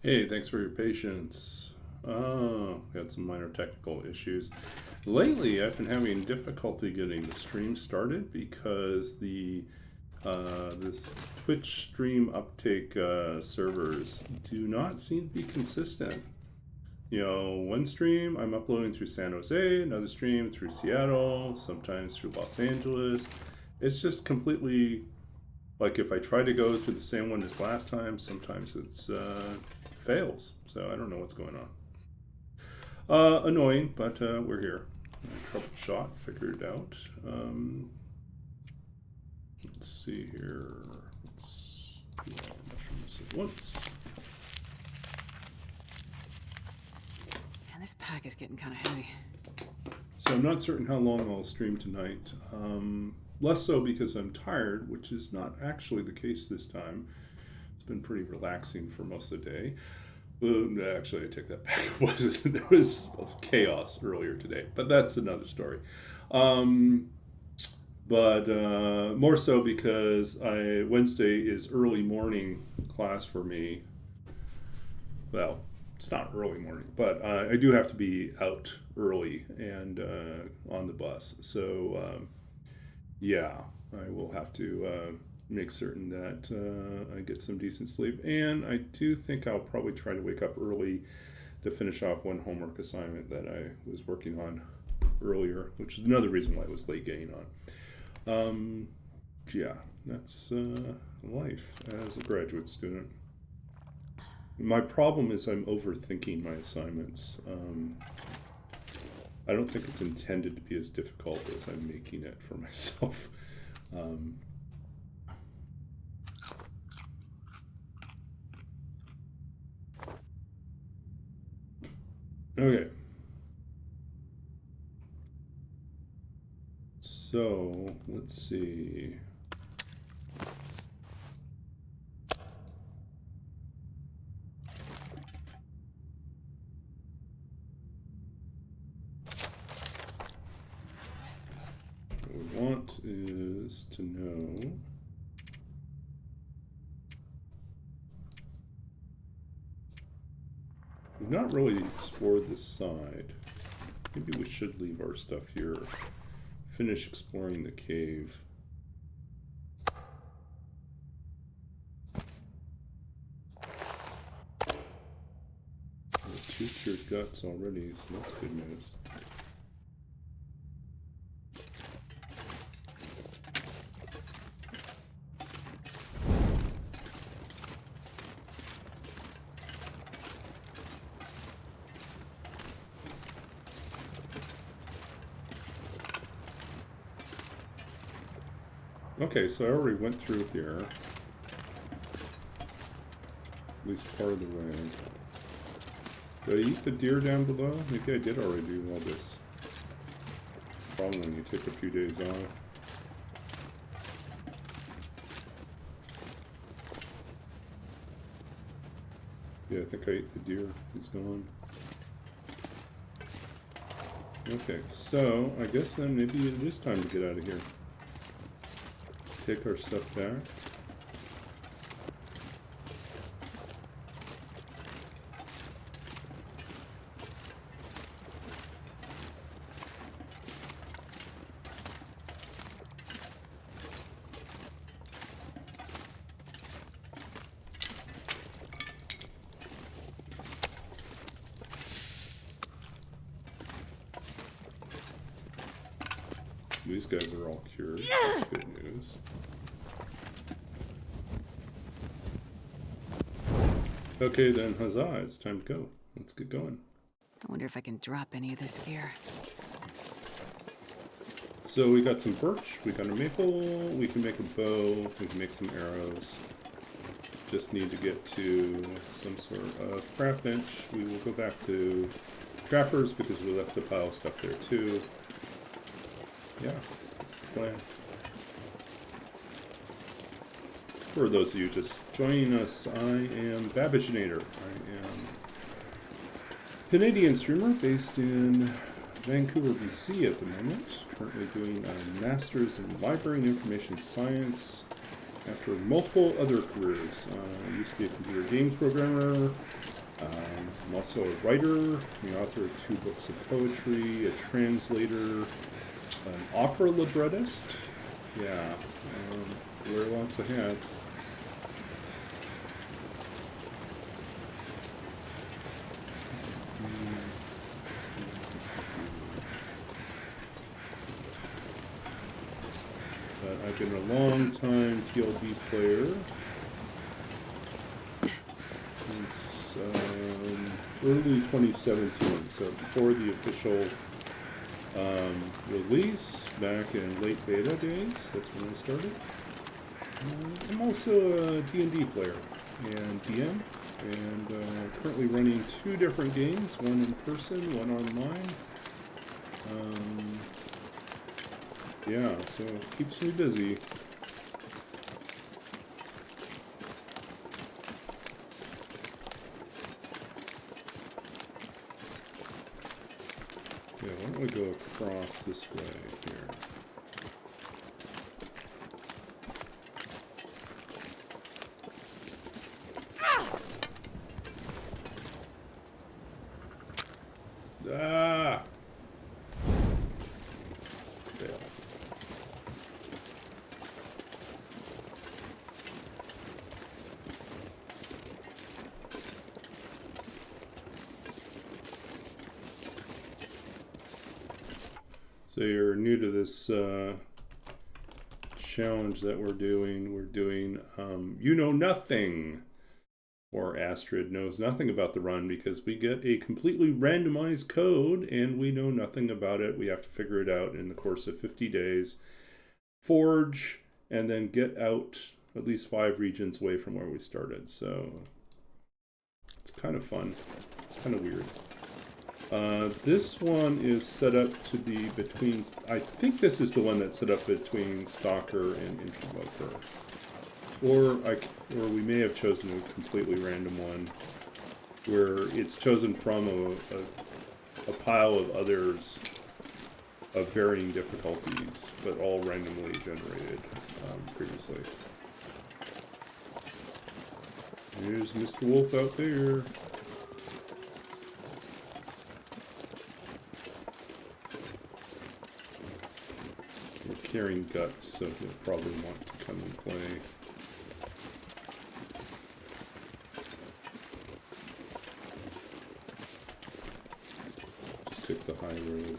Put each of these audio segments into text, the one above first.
Hey, thanks for your patience. Had some minor technical issues. Lately, I've been having difficulty getting the stream started because this Twitch stream uptake servers do not seem to be consistent. You know, one stream I'm uploading through San Jose, another stream through Seattle, sometimes through Los Angeles. It's just completely like if I try to go through the same one as last time, sometimes it's fails. So I don't know what's going on. Annoying, but we're here. Troubleshot, figured it out. Let's see here. Let's do all the mushrooms at once. Man, this pack is getting kind of heavy. So I'm not certain how long I'll stream tonight. Less so because I'm tired, which is not actually the case this time. It's been pretty relaxing for most of the day. Actually, I take that back. It wasn't. There was chaos earlier today, but that's another story. But more so because Wednesday is early morning class for me. Well, it's not early morning, but I do have to be out early and on the bus. So yeah, I will have to make certain that I get some decent sleep. And I do think I'll probably try to wake up early to finish off one homework assignment that I was working on earlier, which is another reason why I was late getting on. Yeah, that's life as a graduate student. My problem is I'm overthinking my assignments. I don't think it's intended to be as difficult as I'm making it for myself. Okay. So, let's see. What we want is to know we've not really explored this side. Maybe we should leave our stuff here. Finish exploring the cave. Two-tiered guts already, so that's good news. Okay, so I already went through here. At least part of the way. Did I eat the deer down below? Maybe I did already do all this. Problem when you take a few days off. Yeah, I think I ate the deer. It's gone. Okay, so I guess then maybe it is time to get out of here. Take our stuff back. These guys are all cured. That's good news. Okay then, huzzah, it's time to go. Let's get going. I wonder if I can drop any of this gear. So we got some birch, we got a maple, we can make a bow, we can make some arrows. Just need to get to some sort of craft bench. We will go back to trappers because we left a pile of stuff there too. Yeah, that's the plan. For those of you just joining us, I am Babbaginator. I am a Canadian streamer based in Vancouver, BC at the moment. Currently doing a Master's in Library and Information Science after multiple other careers. I used to be a computer games programmer, I'm also a writer, the author of 2 books of poetry, a translator, an opera librettist. Yeah, wear lots of hats. But I've been a long time TLD player since early 2017, so before the official release back in late beta days. That's when I started. I'm also a D&D player and DM, and currently running 2 different games, one in person, one online. Yeah, so it keeps me busy. Yeah, why don't we go across this way here? Ah! Fail. So you're new to this challenge that we're doing. We're doing You Know Nothing. Or Astrid knows nothing about the run because we get a completely randomized code and we know nothing about it. We have to figure it out in the course of 50 days. Forge and then get out at least 5 regions away from where we started. So it's kind of fun. It's kind of weird. This one is set up to be between, I think this is the one that's set up between Stalker and Interloper. Or we may have chosen a completely random one where it's chosen from a pile of others of varying difficulties, but all randomly generated previously. There's Mr. Wolf out there. We're carrying guts, so he'll probably want to come and play. Just took the high road.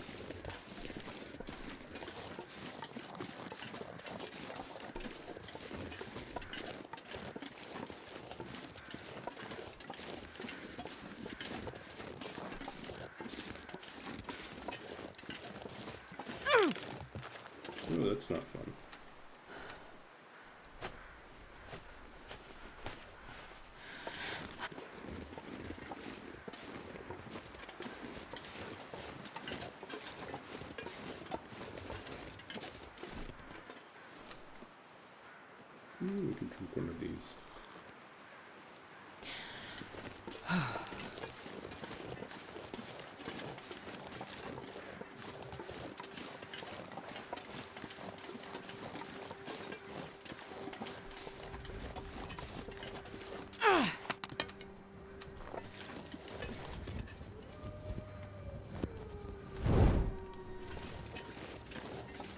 Oh, that's not fun. Ooh, we can drink one of these.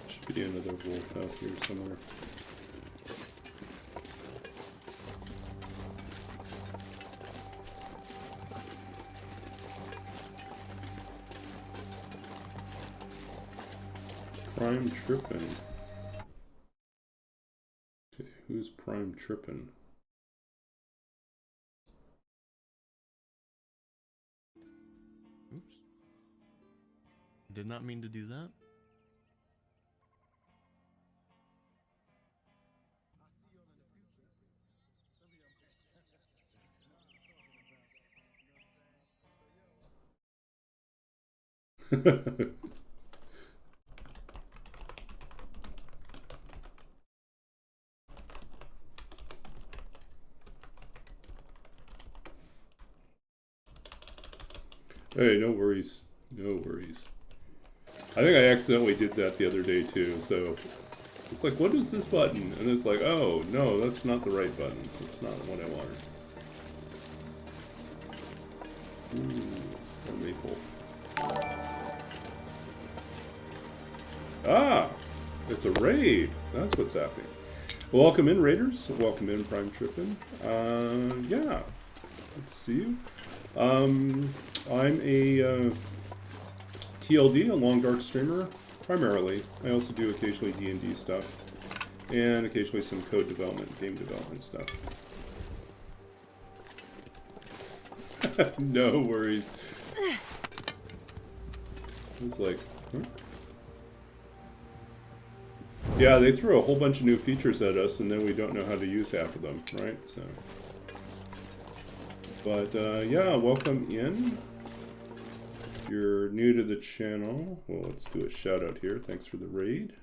Should be another wolf out here somewhere. Prime trippin'. Okay, who's prime trippin'? Oops. Did not mean to do that. Hey, no worries. No worries. I think I accidentally did that the other day too, so it's like, what is this button? And it's like, oh, no, that's not the right button. That's not what I wanted. Ooh, a maple. Ah, it's a raid. That's what's happening. Welcome in, Raiders. Welcome in, Prime Trippin. Yeah, good to see you. I'm a TLD, a long dark streamer, primarily. I also do occasionally D&D stuff, and occasionally some code development, game development stuff. No worries. I was like, huh? Yeah, they threw a whole bunch of new features at us, and then we don't know how to use half of them, right? So, but yeah, welcome in. If you're new to the channel, well, let's do a shout out here. Thanks for the raid.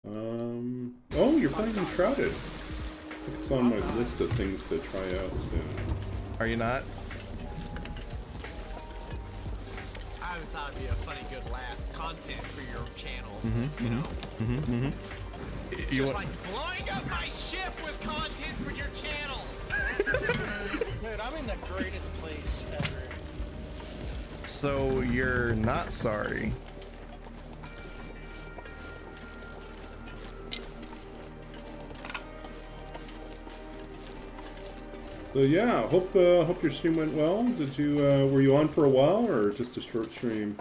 Oh, you're playing Enshrouded. I think it's on my list of things to try out soon. Are you not? I always thought it'd be a funny, good laugh content for your channel. Mm-hmm, you know, mm-hmm. just like blowing up my ship with content for your channel. Dude, I'm in the greatest place ever. So you're not sorry. So yeah, hope your stream went well. Did you were you on for a while or just a short stream?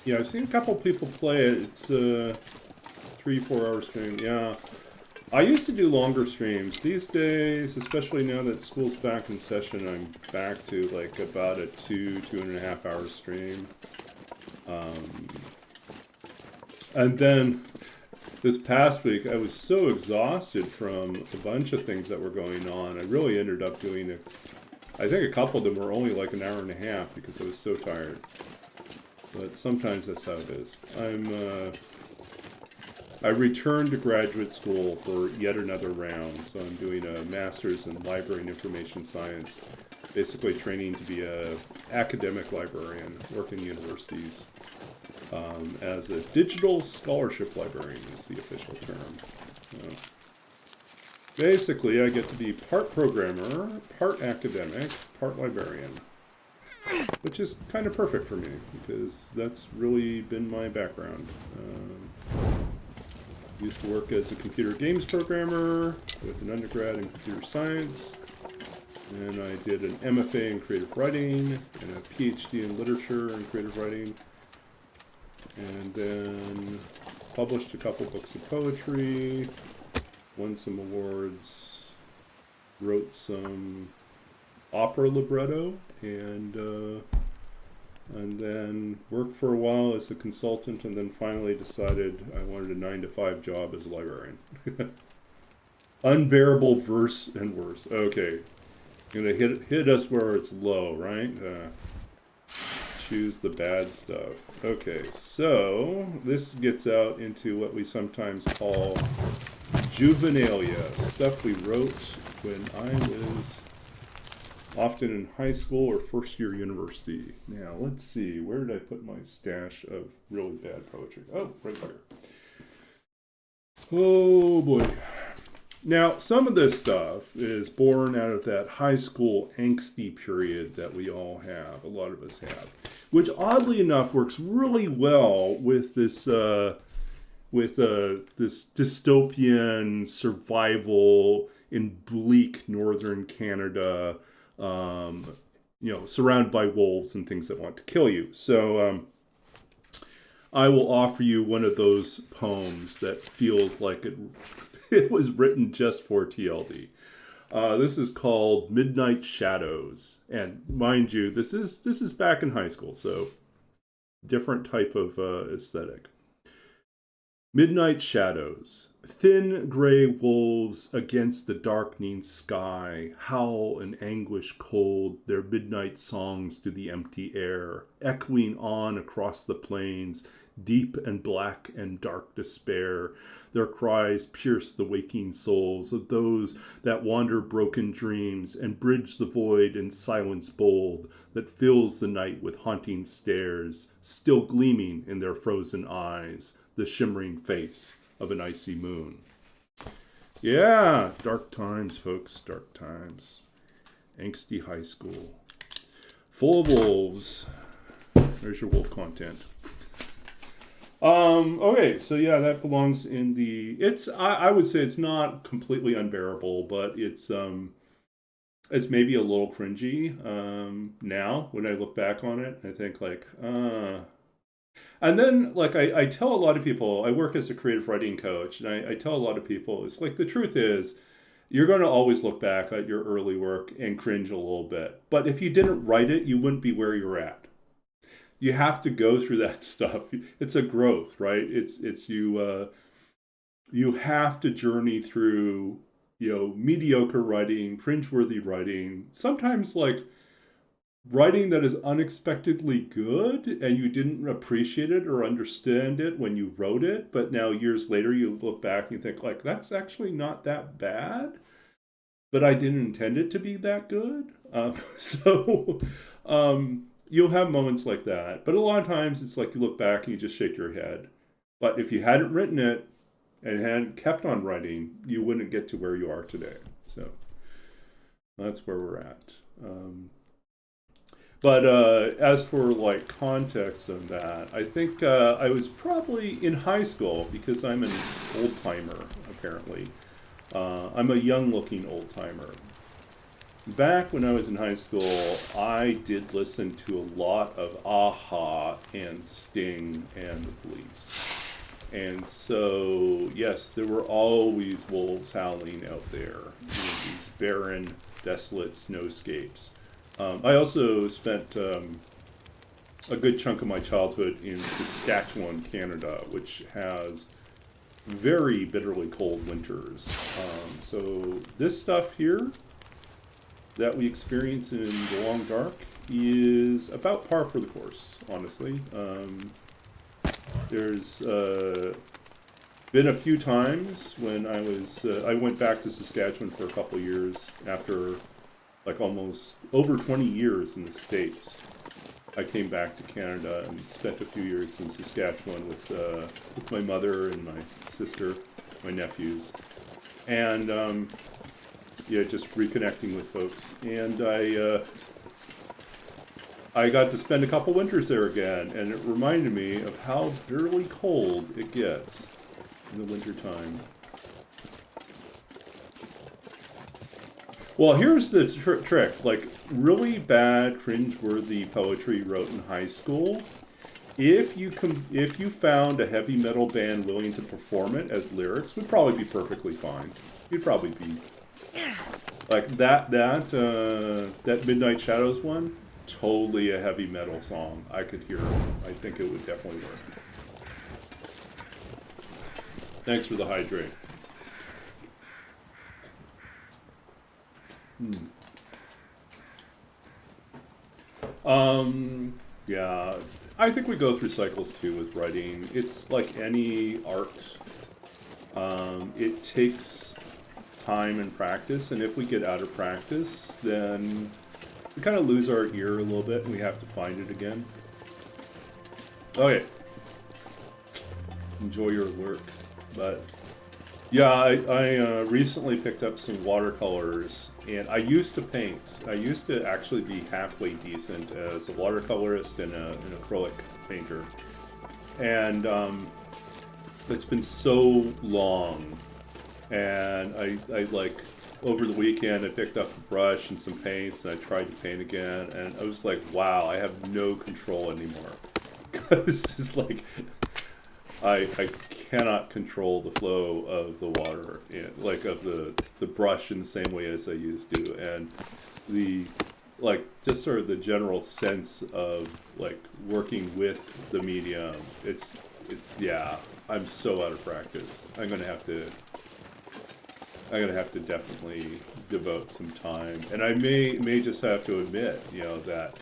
Yeah, I've seen a couple people play it. It's a 3-4 hour stream. Yeah, I used to do longer streams. These days, especially now that school's back in session, I'm back to like about a 2.5 hour stream. And then this past week, I was so exhausted from a bunch of things that were going on. I really ended up doing I think a couple of them were only like an hour and a half because I was so tired. But sometimes that's how it is. I returned to graduate school for yet another round, so I'm doing a master's in library and information science, basically training to be an academic librarian, work in universities as a digital scholarship librarian is the official term. Basically, I get to be part programmer, part academic, part librarian, which is kind of perfect for me because that's really been my background. Used to work as a computer games programmer with an undergrad in computer science, and I did an MFA in creative writing and a PhD in literature and creative writing, and then published a couple books of poetry, won some awards, wrote some opera libretto, and then worked for a while as a consultant, and then finally decided I wanted a 9-to-5 job as a librarian. Unbearable verse and worse. Okay, gonna hit us where it's low, right? Choose the bad stuff. Okay, so this gets out into what we sometimes call juvenilia, stuff we wrote when I was often in high school or first year university. Now, let's see, where did I put my stash of really bad poetry? Oh, right here. Oh boy. Now, some of this stuff is born out of that high school angsty period that we all have, a lot of us have, which oddly enough works really well with this this dystopian survival in bleak northern Canada, surrounded by wolves and things that want to kill you. So I will offer you one of those poems that feels like it was written just for TLD. This is called Midnight Shadows, and mind you, this is back in high school, so different type of aesthetic. Midnight shadows, thin gray wolves against the darkening sky, howl in anguish cold their midnight songs to the empty air, echoing on across the plains, deep and black and dark despair. Their cries pierce the waking souls of those that wander broken dreams and bridge the void in silence bold. that fills the night with haunting stares, still gleaming in their frozen eyes, the shimmering face of an icy moon. Yeah, dark times, folks, dark times. Angsty high school. Full of wolves. There's your wolf content. Okay, so yeah, that belongs in the, I would say it's not completely unbearable, but it's maybe a little cringy, now when I look back on it. I think like, and then like I tell a lot of people, I work as a creative writing coach, and I tell a lot of people, it's like, the truth is, you're going to always look back at your early work and cringe a little bit. But if you didn't write it, you wouldn't be where you're at. You have to go through that stuff. It's a growth, right? It's you have to journey through, mediocre writing, cringeworthy writing, sometimes like writing that is unexpectedly good and you didn't appreciate it or understand it when you wrote it, but now years later you look back and you think like, that's actually not that bad, but I didn't intend it to be that good. You'll have moments like that, but a lot of times it's like you look back and you just shake your head. But if you hadn't written it and hadn't kept on writing, you wouldn't get to where you are today. So that's where we're at. But as for like context on that, I think I was probably in high school, because I'm an old timer apparently. I'm a young looking old timer. Back when I was in high school, I did listen to a lot of Aha and Sting and the Police. And so, yes, there were always wolves howling out there in these barren, desolate snowscapes. I also spent a good chunk of my childhood in Saskatchewan, Canada, which has very bitterly cold winters. So this stuff here that we experience in the long dark is about par for the course, honestly. There's been a few times when I went back to Saskatchewan for a couple of years after like almost over 20 years in the States. I came back to Canada and spent a few years in Saskatchewan with my mother and my sister, my nephews, and just reconnecting with folks. And I got to spend a couple winters there again, and it reminded me of how bitterly cold it gets in the wintertime. Well, here's the trick. Like, really bad, cringeworthy poetry wrote in high school, if you found a heavy metal band willing to perform it as lyrics, would probably be perfectly fine. You'd probably be like that Midnight Shadows one, totally a heavy metal song. I could hear it. I think it would definitely work. Thanks for the hydrate. Yeah, I think we go through cycles too with writing. It's like any art. It takes time and practice, and if we get out of practice, then we kind of lose our ear a little bit and we have to find it again. Okay. Enjoy your work. But yeah, I recently picked up some watercolors, and I used to paint. I used to actually be halfway decent as a watercolorist and an acrylic painter. And it's been so long, and I like, over the weekend I picked up a brush and some paints and I tried to paint again, and I was like, wow, I have no control anymore. It's just like, I cannot control the flow of the water, like of the brush in the same way as I used to, and the just sort of the general sense of like working with the medium. It's yeah, I'm so out of practice. I'm gonna have to definitely devote some time, and I may just have to admit, that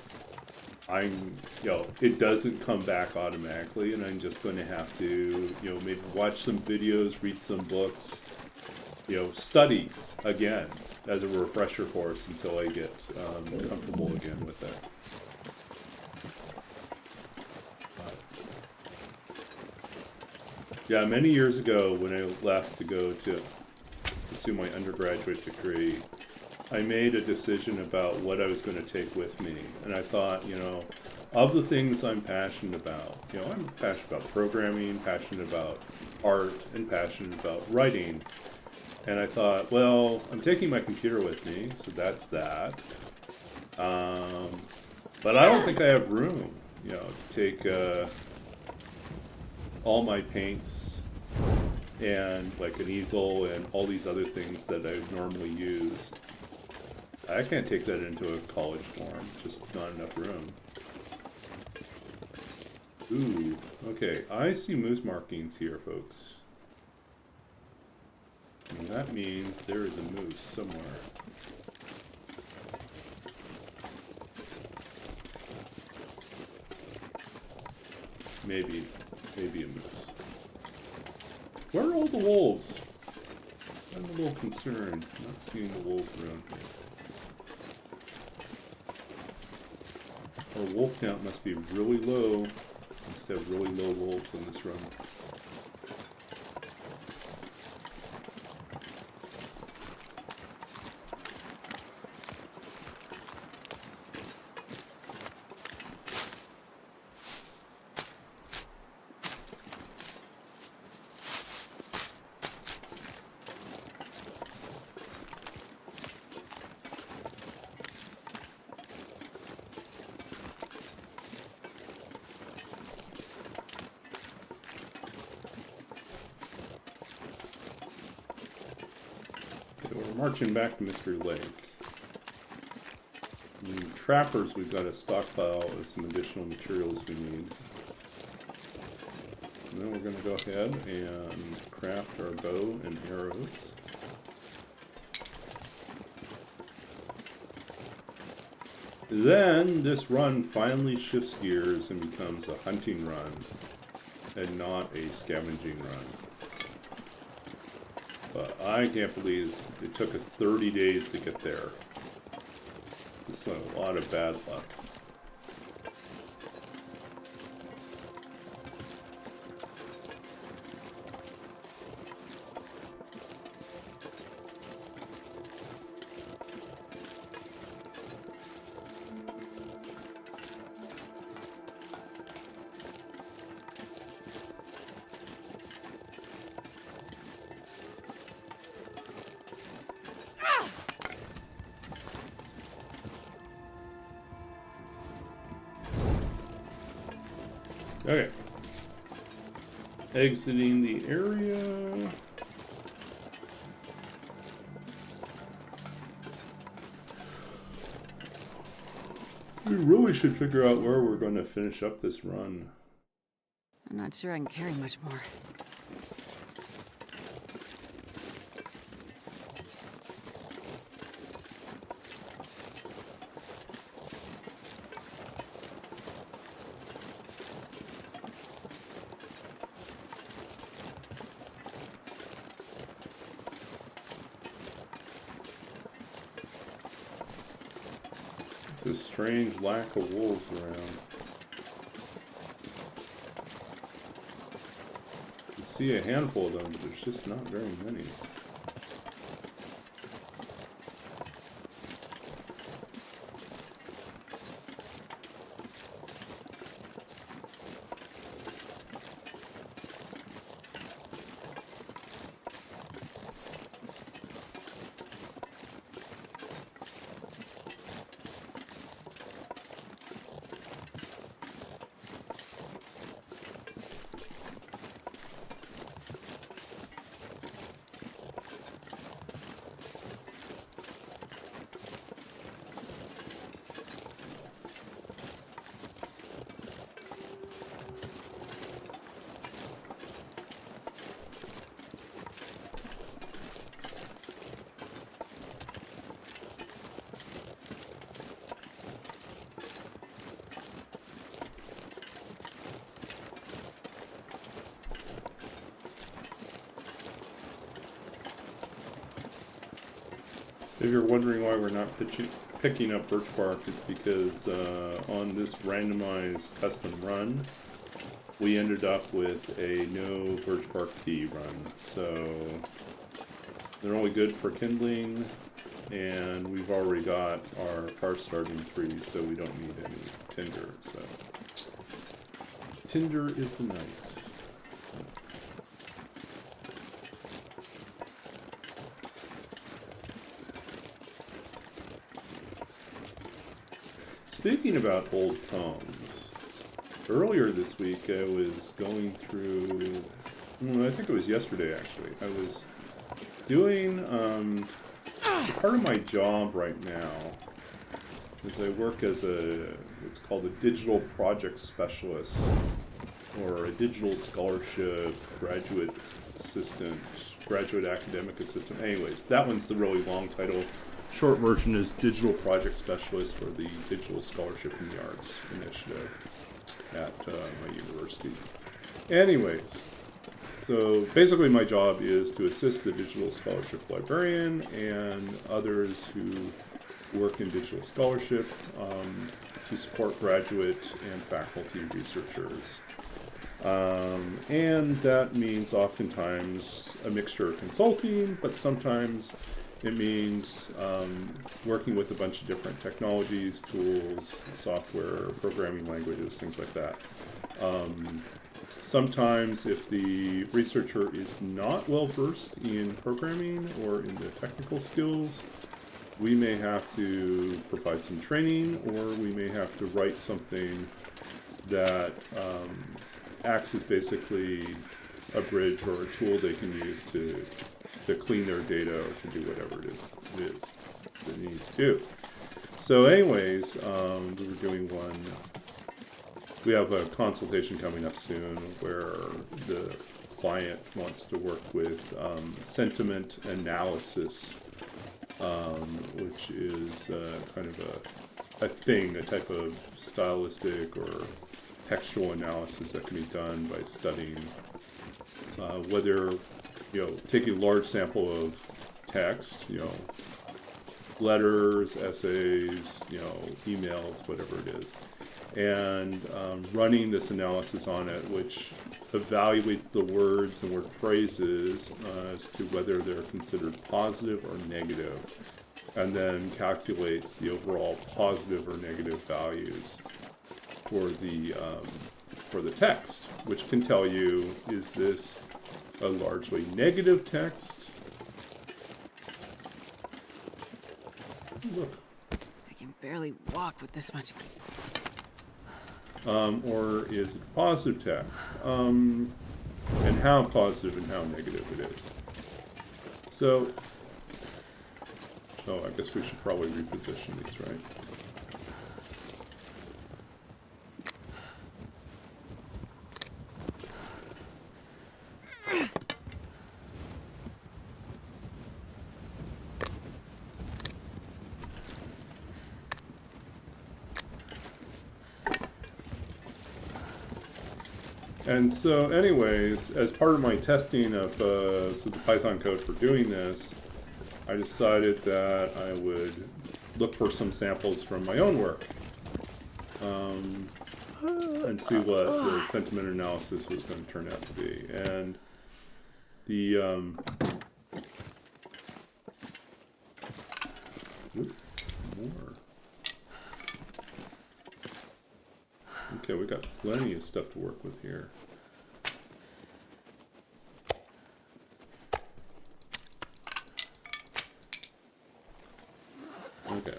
it doesn't come back automatically, and I'm just going to have to, maybe watch some videos, read some books, study again as a refresher course until I get comfortable again with it. Yeah, many years ago when I left to go to pursue my undergraduate degree, I made a decision about what I was going to take with me. And I thought, you know, of the things I'm passionate about, you know, I'm passionate about programming, passionate about art, and passionate about writing. And I thought, well, I'm taking my computer with me, so that's that. But I don't think I have room, you know, to take all my paints and like an easel and all these other things that I normally use. I can't take that into a college dorm, just not enough room. Ooh, okay, I see moose markings here, folks. And that means there is a moose somewhere. Maybe a moose. Where are all the wolves? I'm a little concerned. I'm not seeing the wolves around here. Our wolf count must be really low. Must have really low wolves on this run. Marching back to Mystery Lake. Trappers, we've got a stockpile of some additional materials we need. And then we're going to go ahead and craft our bow and arrows. Then this run finally shifts gears and becomes a hunting run and not a scavenging run. But I can't believe it took us 30 days to get there. Just a lot of bad luck. Okay. Exiting the area. We really should figure out where we're going to finish up this run. I'm not sure I can carry much more. There's a strange lack of wolves around. You see a handful of them, but there's just not very many. If you're wondering why we're not picking up birch bark, it's because on this randomized custom run, we ended up with a no birch bark tea run. So they're only good for kindling, and we've already got our fire starting tree, so we don't need any tinder. So tinder is the night. Speaking about old poems, earlier this week I was going through, I think it was yesterday actually, I was doing, so part of my job right now is I work as what's called a digital project specialist, or a digital scholarship graduate assistant, graduate academic assistant. Anyways, that one's the really long title. Short version is Digital Project Specialist for the Digital Scholarship in the Arts Initiative at my university. Anyways, so basically my job is to assist the digital scholarship librarian and others who work in digital scholarship to support graduate and faculty researchers. And that means oftentimes a mixture of consulting, but sometimes it means working with a bunch of different technologies, tools, software, programming languages, things like that. Sometimes if the researcher is not well versed in programming or in the technical skills, we may have to provide some training, or we may have to write something that acts as basically a bridge or a tool they can use to clean their data or to do whatever it is they need to do. So anyways, we were doing one. We have a consultation coming up soon where the client wants to work with sentiment analysis, which is kind of a thing, a type of stylistic or textual analysis that can be done by studying whether, take a large sample of text, letters, essays, emails, whatever it is, and running this analysis on it, which evaluates the words and word phrases as to whether they're considered positive or negative, and then calculates the overall positive or negative values for the text, which can tell you, is this a largely negative text? Look. I can barely walk with this much. Or is it positive text? And how positive and how negative it is. So, I guess we should probably reposition these, right? And so anyways, as part of my testing of the Python code for doing this, I decided that I would look for some samples from my own work and see what the sentiment analysis was going to turn out to be. And the more. Okay, we got plenty of stuff to work with here. Okay.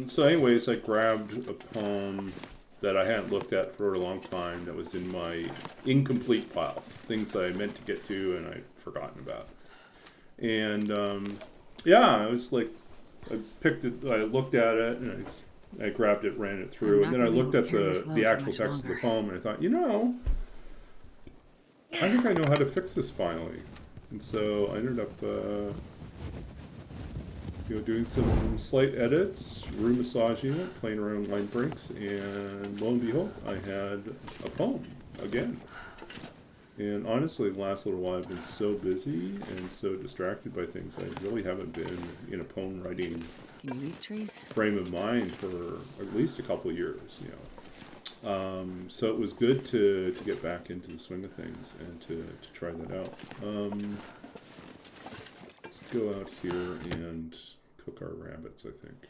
So anyways, I grabbed a poem that I hadn't looked at for a long time that was in my incomplete pile, things I meant to get to and I'd forgotten about. And yeah, I was like, I picked it, I looked at it, and I grabbed it, ran it through, and then I looked at the actual text of the poem, and I thought, I think I know how to fix this finally. And so I ended up doing some slight edits, re-massaging it, playing around with line breaks, and lo and behold, I had a poem again. And honestly, the last little while I've been so busy and so distracted by things, I really haven't been in a poem writing Can you eat trees? frame of mind for at least a couple of years, So it was good to get back into the swing of things and to try that out. Let's go out here and cook our rabbits, I think.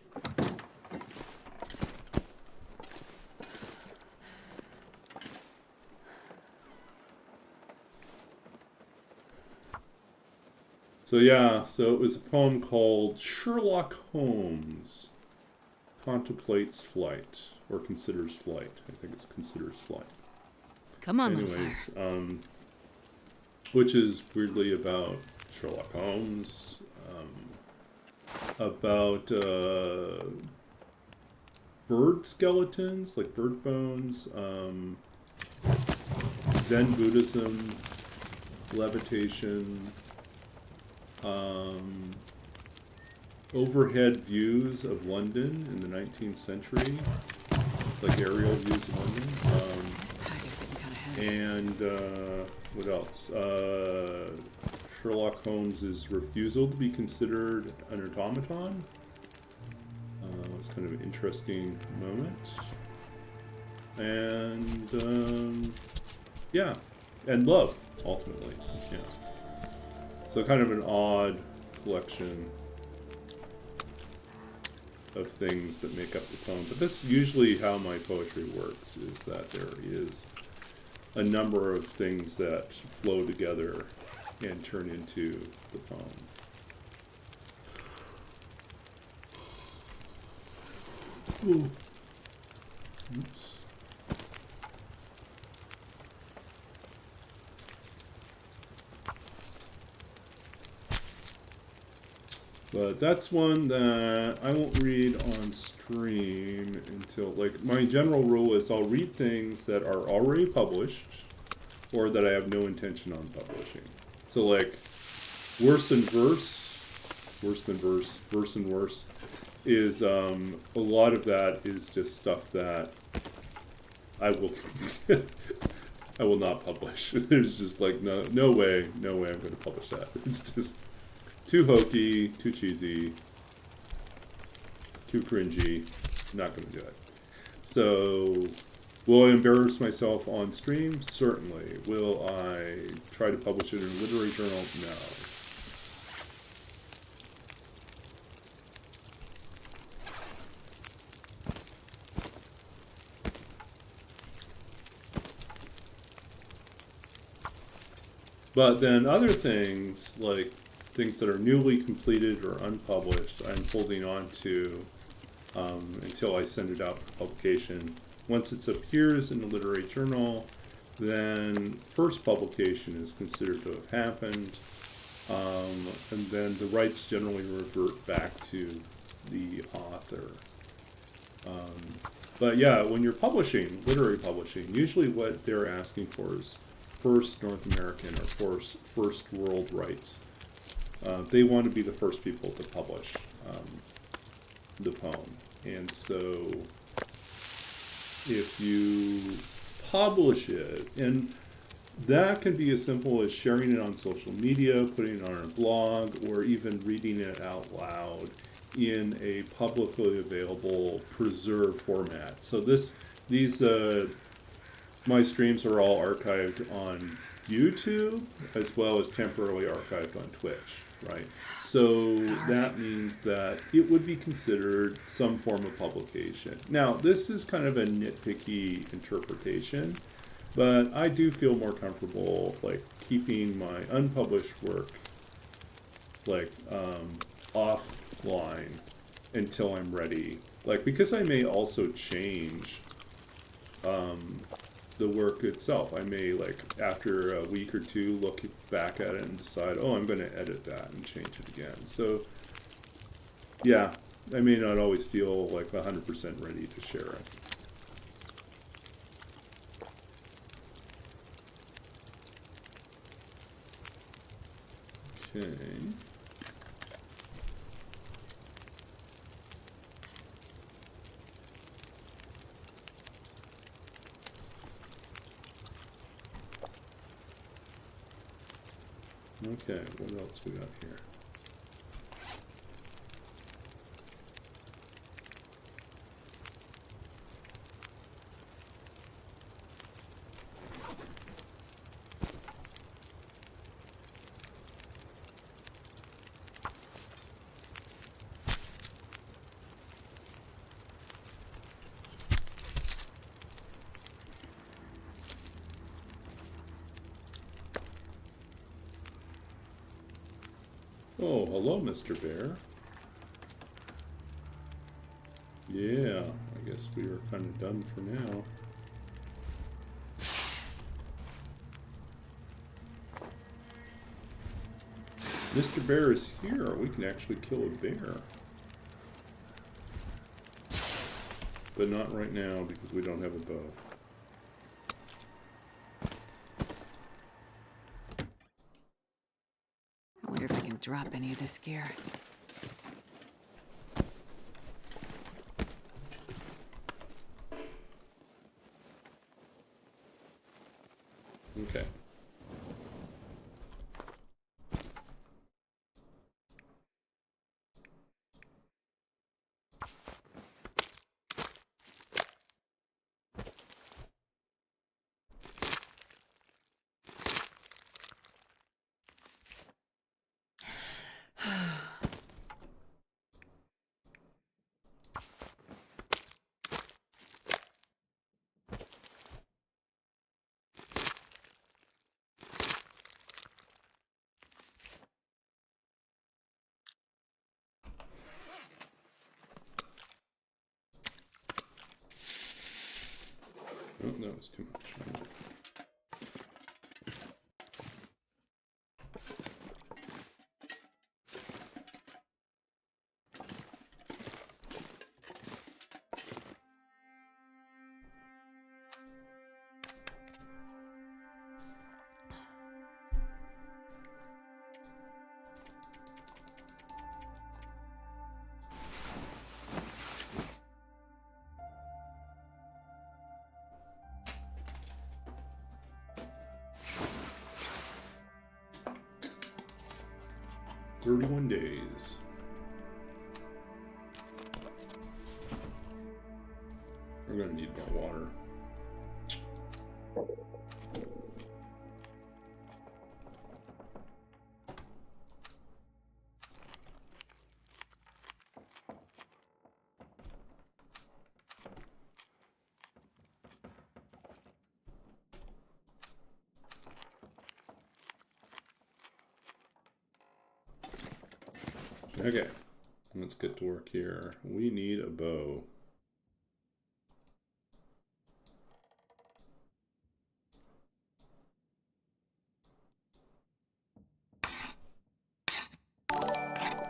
So yeah, so it was a poem called Sherlock Holmes Contemplates Flight, or Considers Flight. I think it's Considers Flight. Come on, little Anyways, fire. Which is weirdly about Sherlock Holmes, about bird skeletons, like bird bones, Zen Buddhism, levitation, overhead views of London in the 19th century, like aerial views of London. This pack is getting kind of heavy. And what else? Sherlock Holmes's refusal to be considered an automaton. It's kind of an interesting moment. And yeah, and love ultimately. Yeah. So kind of an odd collection of things that make up the poem. But that's usually how my poetry works, is that there is a number of things that flow together and turn into the poem. Ooh. Oops. But that's one that I won't read on stream until, like, my general rule is I'll read things that are already published or that I have no intention on publishing. So, like, worse than verse and worse is a lot of that is just stuff that I will I will not publish. There's just like no way I'm going to publish that. It's just too hokey, too cheesy, too cringy. Not going to do it. So, will I embarrass myself on stream? Certainly. Will I try to publish it in a literary journal? No. But then other things, like things that are newly completed or unpublished, I'm holding on to until I send it out for publication. Once it appears in the literary journal, then first publication is considered to have happened, and then the rights generally revert back to the author. But yeah, when you're publishing, literary publishing, usually what they're asking for is first North American or first world rights. They want to be the first people to publish the poem. And so if you publish it, and that can be as simple as sharing it on social media, putting it on a blog, or even reading it out loud in a publicly available preserved format. So these my streams are all archived on YouTube as well as temporarily archived on Twitch, right? So that means that it would be considered some form of publication. Now, this is kind of a nitpicky interpretation, but I do feel more comfortable like keeping my unpublished work like offline until I'm ready. Like, because I may also change the work itself. I may, like, after a week or two, look back at it and decide, oh, I'm going to edit that and change it again. So, yeah, I may not always feel like 100% ready to share it. Okay. Okay, what else we got here? Oh, hello, Mr. Bear. Yeah, I guess we were kind of done for now. Mr. Bear is here. We can actually kill a bear. But not right now because we don't have a bow. I wonder if I can drop any of this gear. Okay. Oh, that was too much. "31 days. We're gonna need more water. Okay, let's get to work here. We need a bow.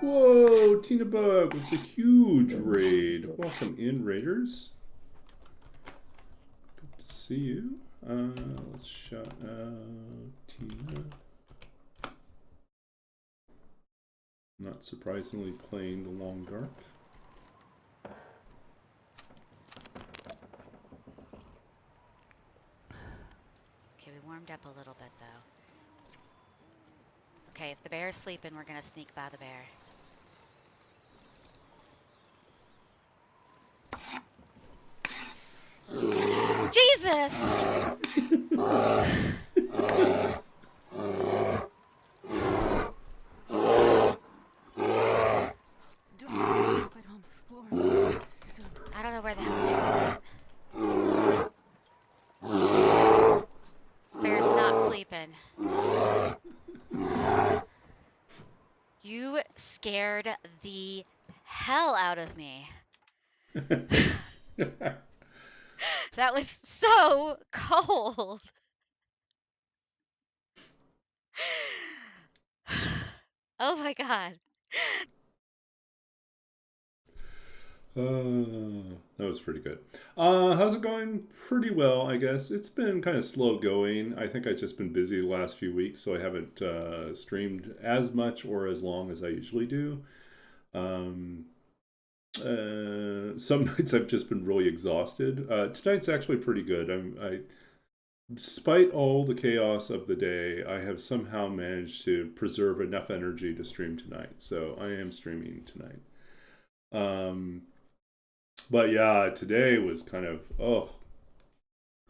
Whoa, Tina Bug with the huge raid. Welcome in, raiders. Good to see you. Let's shout out Tina. Not surprisingly, playing the Long Dark. Okay, we warmed up a little bit though. Okay, if the bear is sleeping, we're gonna sneak by the bear. Jesus! I don't know where the hell Bear's at. Bear's not sleeping. You scared the hell out of me. That was so cold. Oh my god. That was pretty good. How's it going? Pretty well, I guess. It's been kind of slow going. I think I've just been busy the last few weeks, so I haven't streamed as much or as long as I usually do. Some nights I've just been really exhausted. Tonight's actually pretty good. Despite all the chaos of the day, I have somehow managed to preserve enough energy to stream tonight. So I am streaming tonight. But yeah, today was kind of,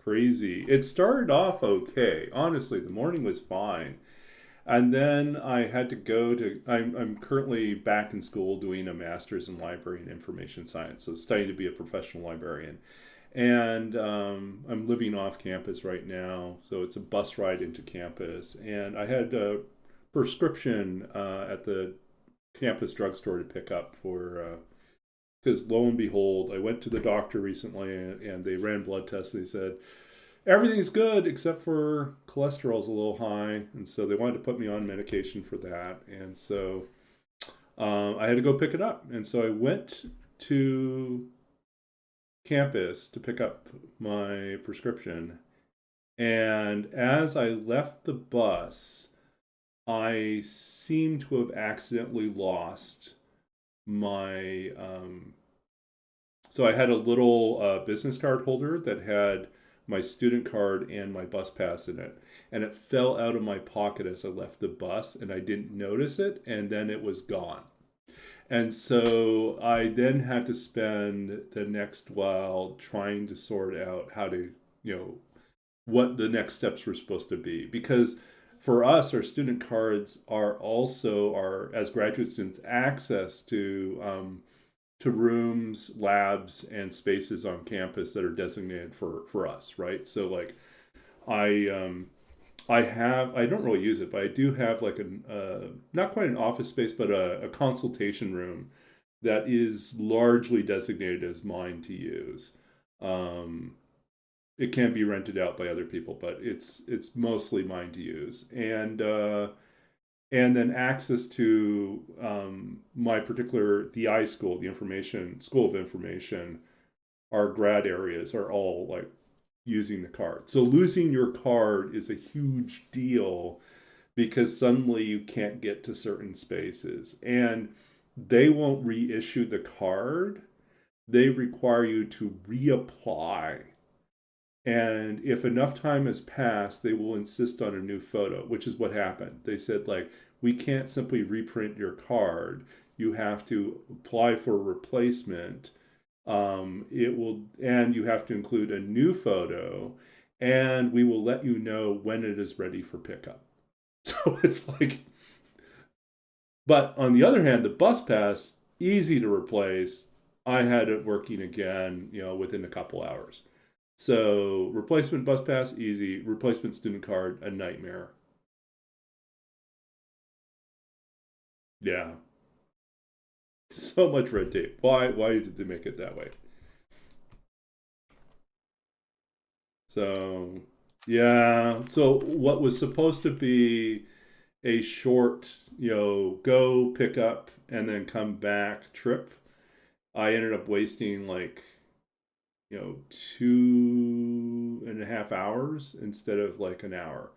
crazy. It started off okay. Honestly, the morning was fine. And then I had to go to, I'm currently back in school doing a master's in library and information science, so studying to be a professional librarian. And I'm living off campus right now, so it's a bus ride into campus. And I had a prescription at the campus drugstore to pick up for, because lo and behold, I went to the doctor recently and they ran blood tests. They said, everything's good except for cholesterol's a little high. And so they wanted to put me on medication for that. And so I had to go pick it up. And so I went to campus to pick up my prescription. And as I left the bus, I seem to have accidentally lost my so I had a little business card holder that had my student card and my bus pass in it, and it fell out of my pocket as I left the bus, and I didn't notice it, and then it was gone. And so I then had to spend the next while trying to sort out how to, what the next steps were supposed to be, because for us, our student cards are also as graduate students, access to rooms, labs, and spaces on campus that are designated for us, right? So like, I don't really use it, but I do have like not quite an office space, but a consultation room that is largely designated as mine to use. It can be rented out by other people, but it's mostly mine to use. And then access to my particular, the I school, the School of Information, our grad areas are all like using the card. So losing your card is a huge deal because suddenly you can't get to certain spaces. And they won't reissue the card. They require you to reapply. And if enough time has passed, they will insist on a new photo, which is what happened. They said, like, we can't simply reprint your card. You have to apply for a replacement. And you have to include a new photo, and we will let you know when it is ready for pickup. So it's like, but on the other hand, the bus pass, easy to replace. I had it working again, within a couple hours. So replacement bus pass, easy. Replacement student card, a nightmare. Yeah. So much red tape. Why did they make it that way? So, yeah. So what was supposed to be a short, go pick up and then come back trip, I ended up wasting like 2.5 hours instead of like an hour.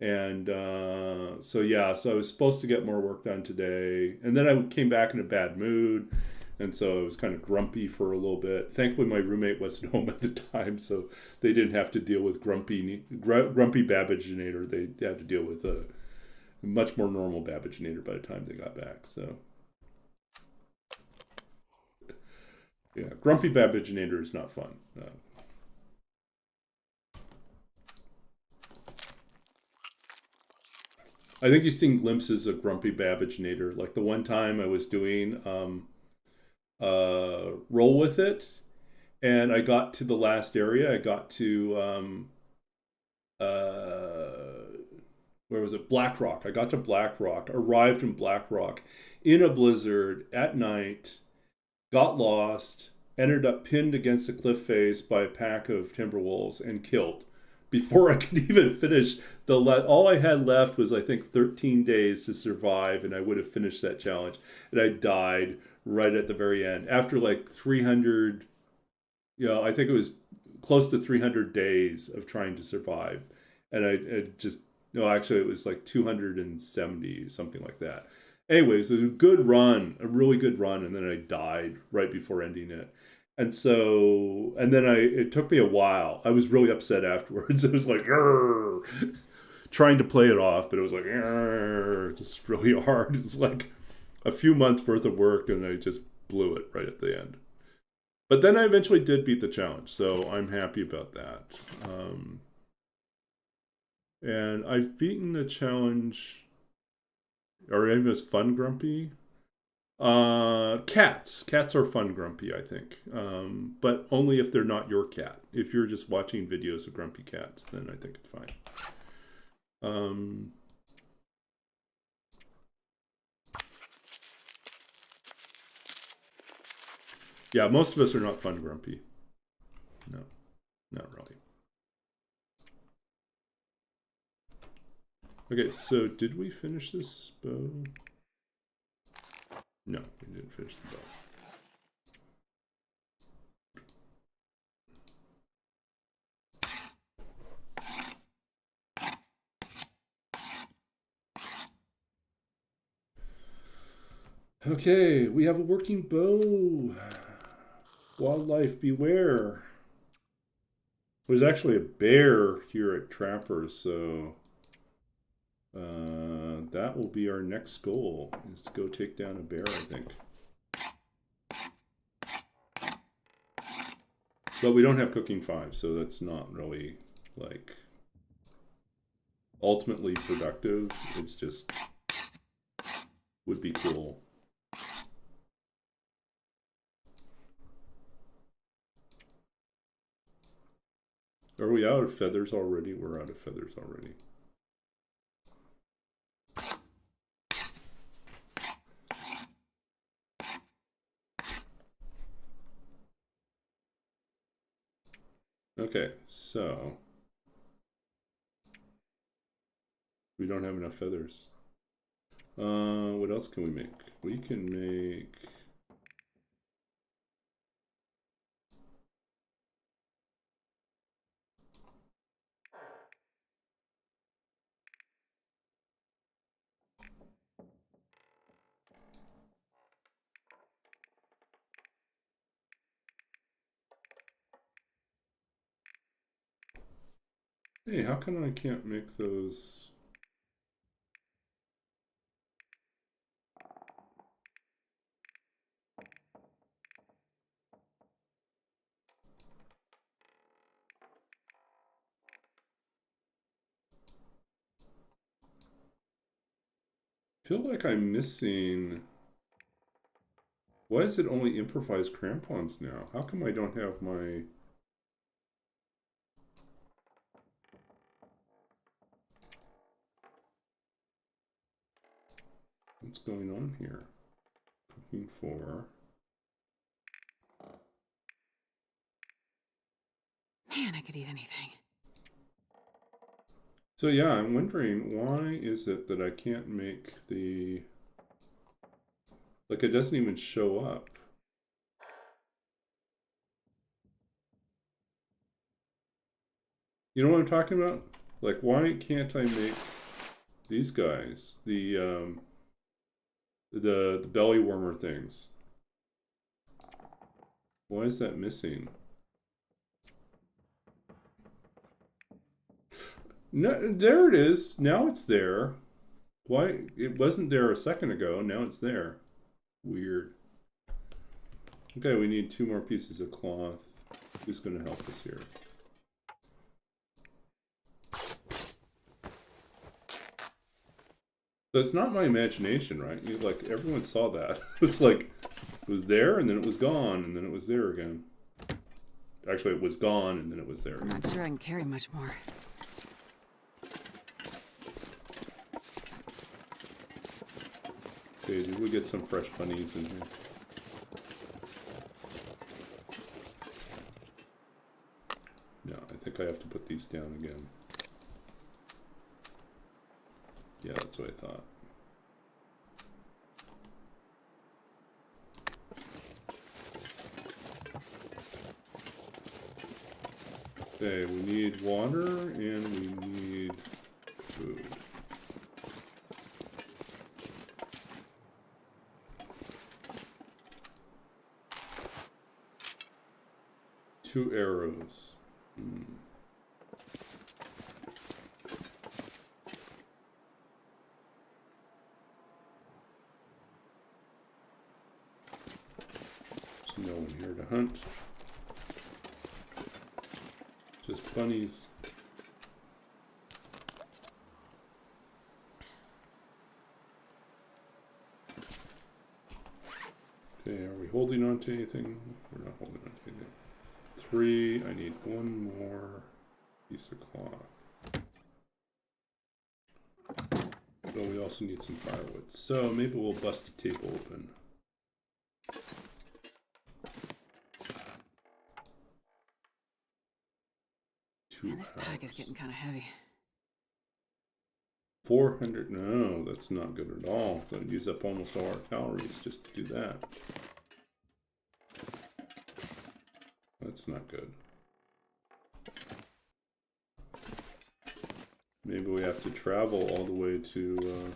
And so I was supposed to get more work done today, and then I came back in a bad mood, and so I was kind of grumpy for a little bit. Thankfully my roommate wasn't home at the time, so they didn't have to deal with grumpy Babbaginator. They had to deal with a much more normal Babbaginator by the time they got back. So yeah, grumpy Babbaginator is not fun. I think you've seen glimpses of grumpy Babbaginator. Like the one time I was doing roll with it, and I got to the last area. I got to where was it? Black Rock. I got to Black Rock, arrived in Black Rock in a blizzard at night, got lost, ended up pinned against a cliff face by a pack of timber wolves and killed before I could even finish all I had left was, I think, 13 days to survive, and I would have finished that challenge. And I died right at the very end. After like 300, I think it was close to 300 days of trying to survive. And actually it was like 270, something like that. Anyways, it was a really good run, and then I died right before ending it. And so, it took me a while. I was really upset afterwards. It was like, trying to play it off, but it was like, just really hard. It's like a few months worth of work, and I just blew it right at the end. But then I eventually did beat the challenge, so I'm happy about that. And I've beaten the challenge. Are any of us fun grumpy? Cats are fun grumpy, I think, but only if they're not your cat. If you're just watching videos of grumpy cats, then I think it's fine. Yeah, most of us are not fun grumpy. No, not really. Okay, so did we finish this bow? No, we didn't finish the bow. Okay, we have a working bow. Wildlife beware. There's actually a bear here at Trappers, so that will be our next goal, is to go take down a bear, I think. But we don't have cooking 5, so that's not really, like, ultimately productive. It's just, would be cool. Are we out of feathers already? We're out of feathers already. Okay, so we don't have enough feathers. What else can we make? We can make... Hey, how come I can't make those? I feel like I'm missing... Why is it only improvised crampons now? How come I don't have my... What's going on here? Cooking 4. Man, I could eat anything. So yeah, I'm wondering, why is it that I can't make the... Like, it doesn't even show up. You know what I'm talking about? Like, why can't I make these guys? The belly warmer things. Why is that missing? No, there it is. Now it's there. Why? It wasn't there a second ago. Now it's there. Weird. Okay, we need 2 more pieces of cloth. Who's going to help us here? So it's not my imagination, right? Like, everyone saw that. It's like, it was there, and then it was gone, and then it was there again. Actually, it was gone, and then it was there I'm again. not sure I can carry much more. Okay, did we get some fresh bunnies in here? No, I think I have to put these down again. Yeah, that's what I thought. Okay, we need water and we need food. Two arrows. There's no one here to hunt. Just bunnies. Okay, are we holding on to anything? We're not holding on to anything. 3, I need 1 more piece of cloth. But we also need some firewood. So maybe we'll bust a table open. 2 Man, this pack is hours. getting kind of heavy. 400, no, that's not good at all. That'd use up almost all our calories just to do that. That's not good. Maybe we have to travel all the way to,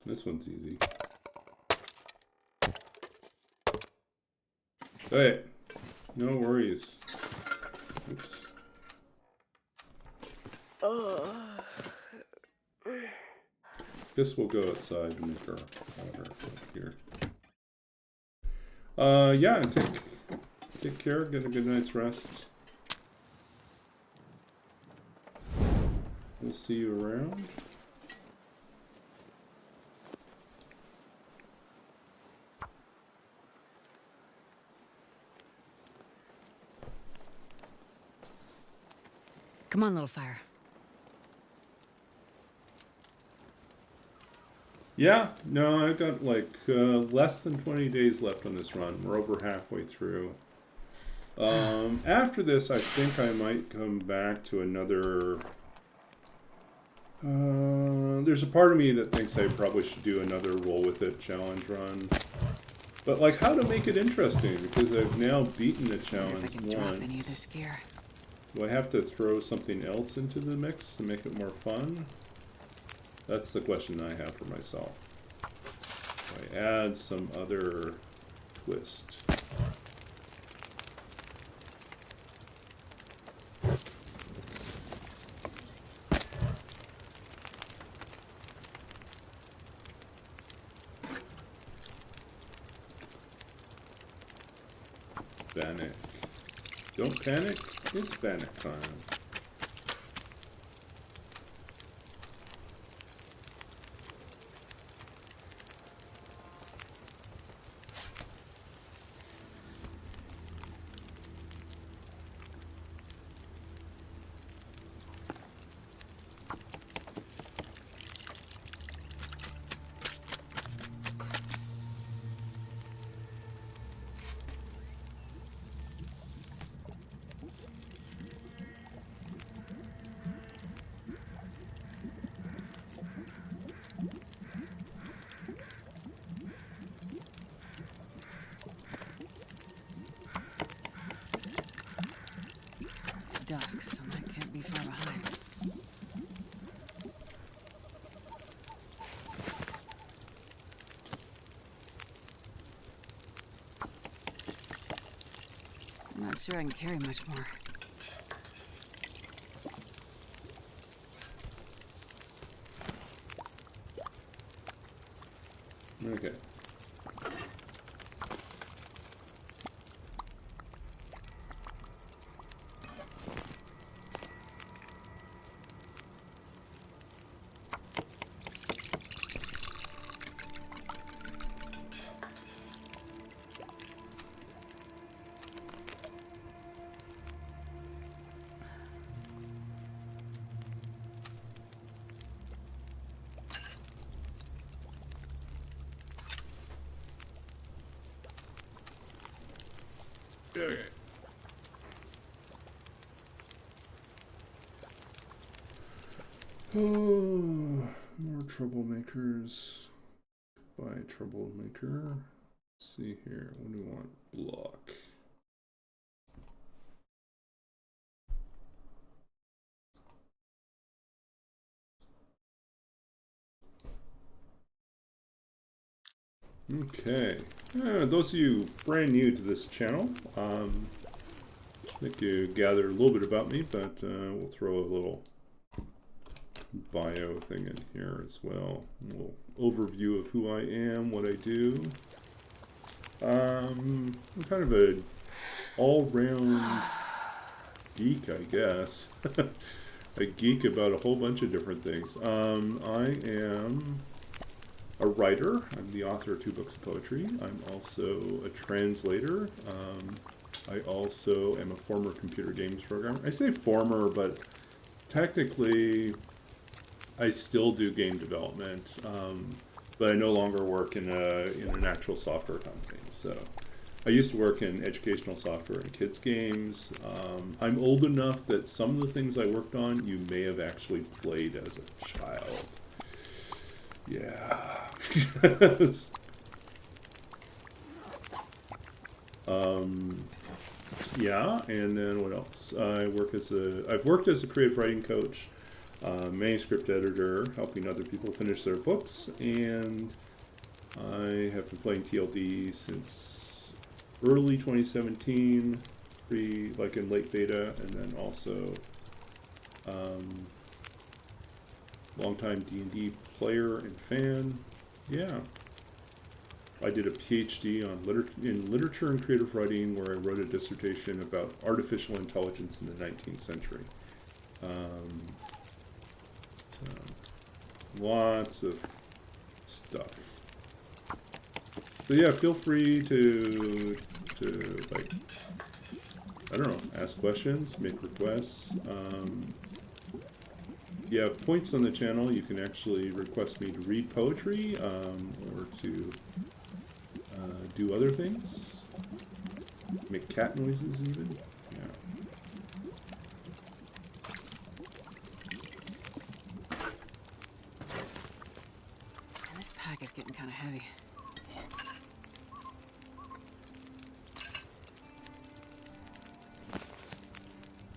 this one's easy. Hey, no worries. Oops. This will go outside and make our water here. Yeah, and take care, get a good night's rest. We'll see you around. Come on, little fire. Yeah, no, I've got like less than 20 days left on this run. We're over halfway through. After this, I think I might come back to another... there's a part of me that thinks I probably should do another roll with it challenge run. But like how to make it interesting, because I've now beaten the If I challenge can drop any of this once. gear. Do I have to throw something else into the mix to make it more fun? That's the question I have for myself. Do I add some other twist? Panic. Don't panic, it's panic time. It's dusk, so I can't be far behind. I'm not sure I can carry much more. Okay. Okay. Oh, more troublemakers. By troublemaker. Let's see here. What do we want? Block. Okay. Those of you brand new to this channel, I think you gathered a little bit about me, but we'll throw a little bio thing in here as well. A little overview of who I am, what I do. I'm kind of a all-round geek, I guess. A geek about a whole bunch of different things. I am a writer. I'm the author of 2 books of poetry. I'm also a translator. I also am a former computer games programmer. I say former, but technically I still do game development, but I no longer work in an actual software company. So I used to work in educational software and kids games. I'm old enough that some of the things I worked on you may have actually played as a child. Yeah. Yeah, and then what else? I've worked as a creative writing coach, manuscript editor, helping other people finish their books, and I have been playing TLD since early 2017, like in late beta, and then also longtime D&D player and fan. Yeah. I did a PhD in literature and creative writing, where I wrote a dissertation about artificial intelligence in the 19th century. So lots of stuff. So yeah, feel free to like, I don't know, ask questions, make requests. You have points on the channel. You can actually request me to read poetry, or to do other things. Make cat noises even. Yeah. And this pack is getting kind of heavy.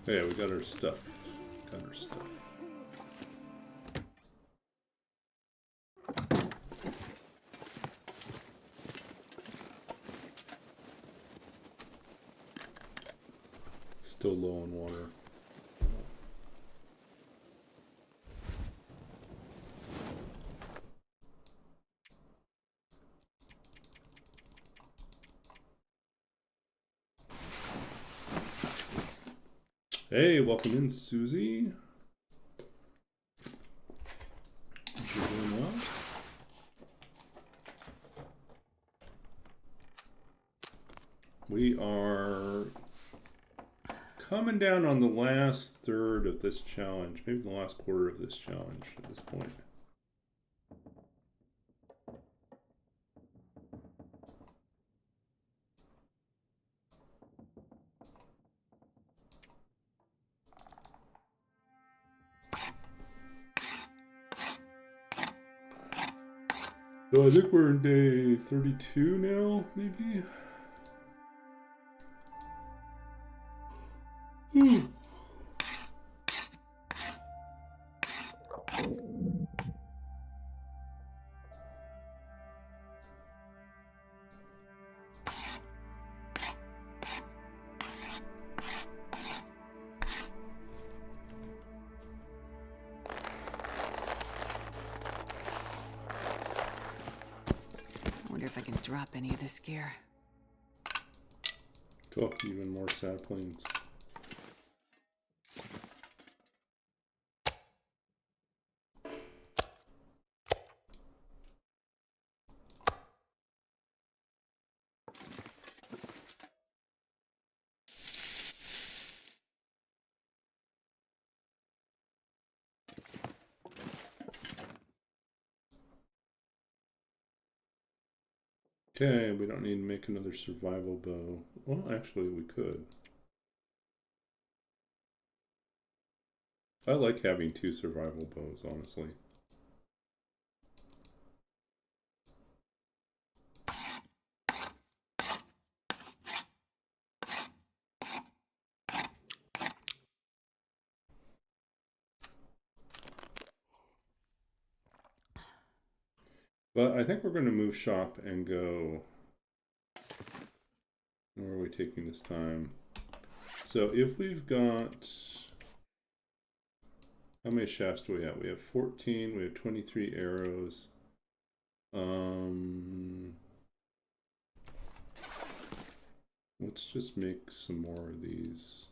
Yeah, we got our stuff. Got our stuff. Still low on water. Hey, welcome in, Susie. Hope you're doing well. We are coming down on the last third of this challenge, maybe the last quarter of this challenge at this point. So I think we're in day 32 now, maybe? I wonder if I can drop any of this gear. Cool, even more saplings. Okay, we don't need to make another survival bow. Well, actually, we could. I like having 2 survival bows, honestly. But I think we're going to move shop and go... Where are we taking this time? So if we've got... How many shafts do we have? We have 14, we have 23 arrows. Let's just make some more of these.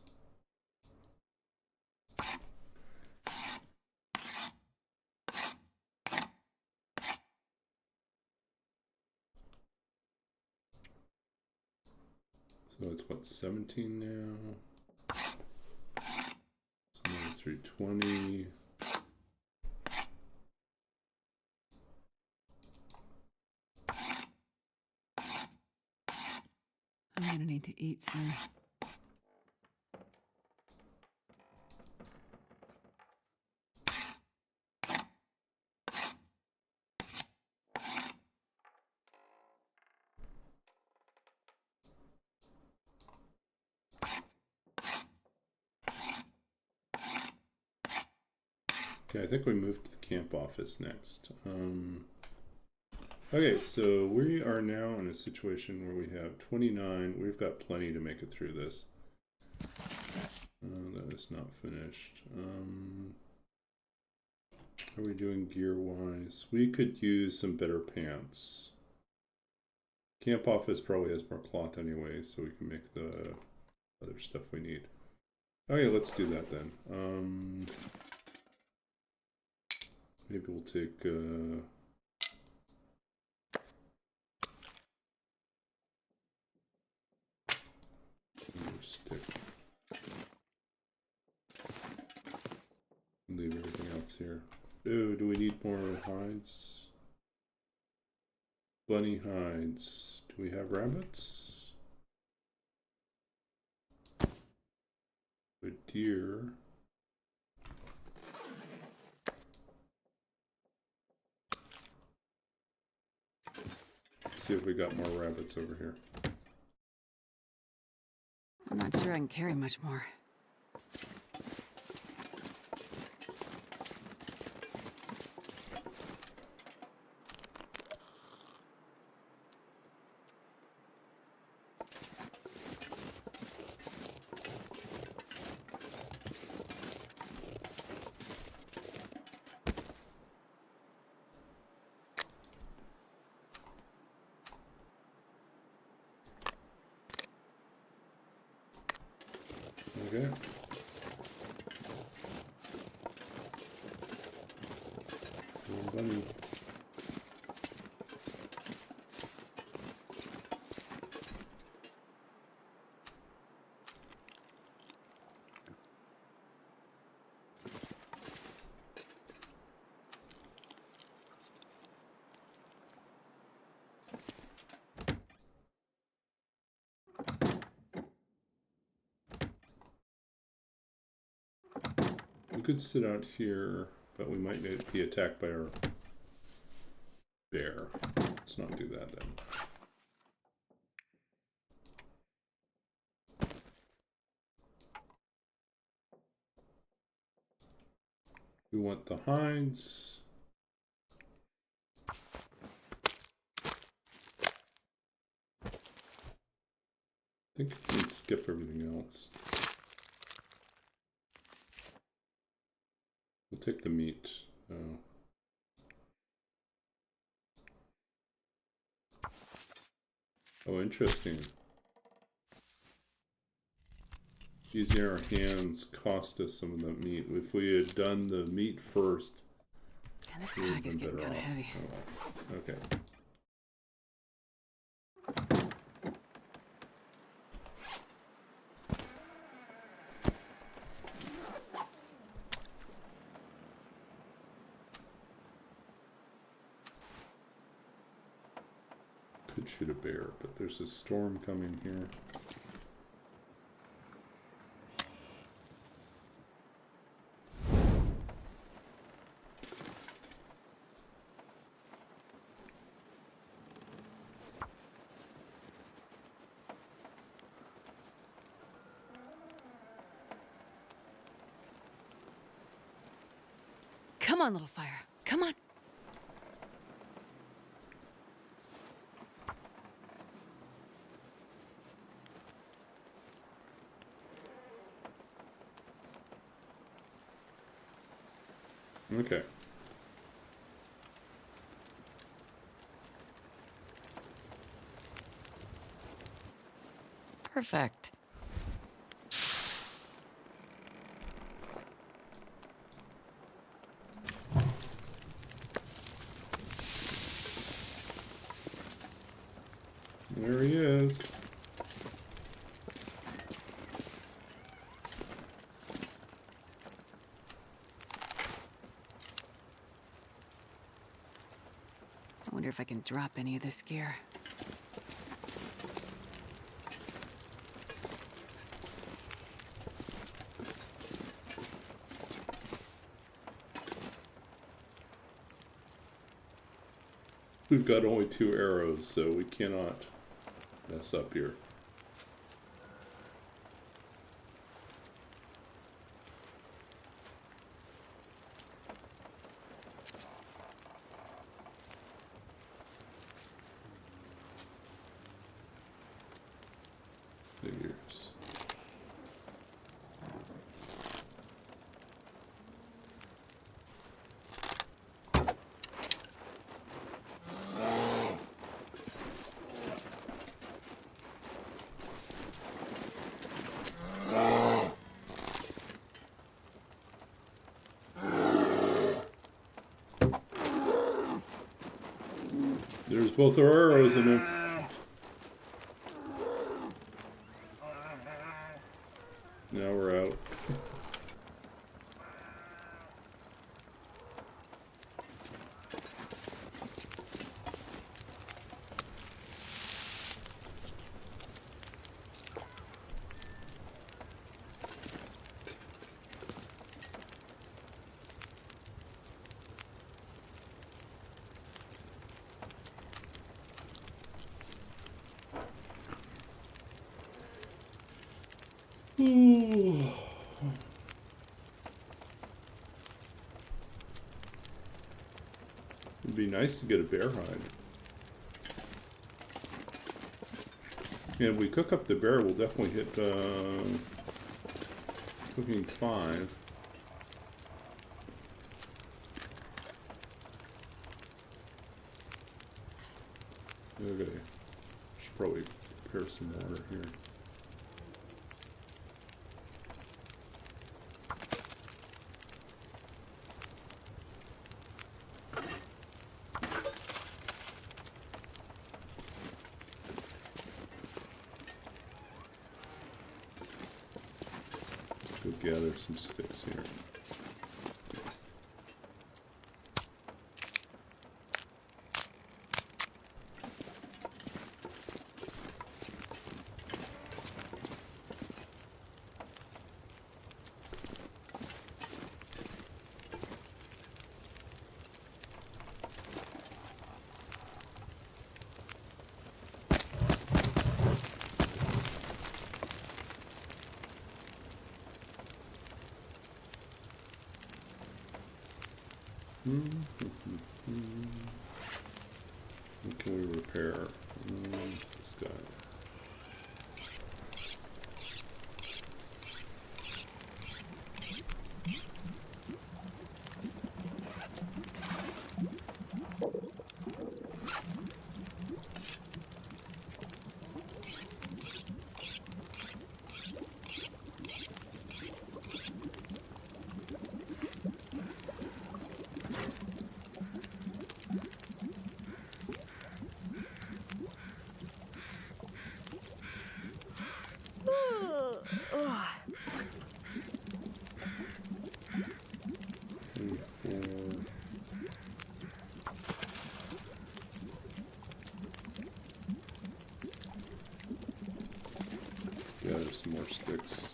So it's what, 17 now? So now through 20. I'm gonna need to eat soon. Okay, I think we moved to the camp office next. Okay, so we are now in a situation where we have 29. We've got plenty to make it through this. That is not finished. How are we doing gear-wise? We could use some better pants. Camp office probably has more cloth anyway, so we can make the other stuff we need. Okay, let's do that then. Maybe we'll take stick. Leave everything else here. Oh, do we need more hides? Bunny hides. Do we have rabbits? A deer. Let's see if we got more rabbits over here. I'm not sure I can carry much more. Okay. Little bunny. We could sit out here, but we might be attacked by our bear. Let's not do that then. We want the hides. I think we can skip everything else. We'll take the meat. Oh, interesting. Using our hands cost us some of that meat. If we had done the meat first, Man, this we would pack have is been getting better kind of off. heavy. Oh, well. Okay. Could shoot a bear, but there's a storm coming here. Come on, little fire. Come on. Okay. Perfect. There he is. I wonder if I can drop any of this gear. We've got only 2 arrows, so we cannot mess up here. Figures. There's both our arrows in them. Now we're out. It'd be nice to get a bear hide. And if we cook up the bear, we'll definitely hit cooking 5. Okay, should probably prepare some water here. Go gather some sticks here. What can we repair? This guy. Gather some more sticks.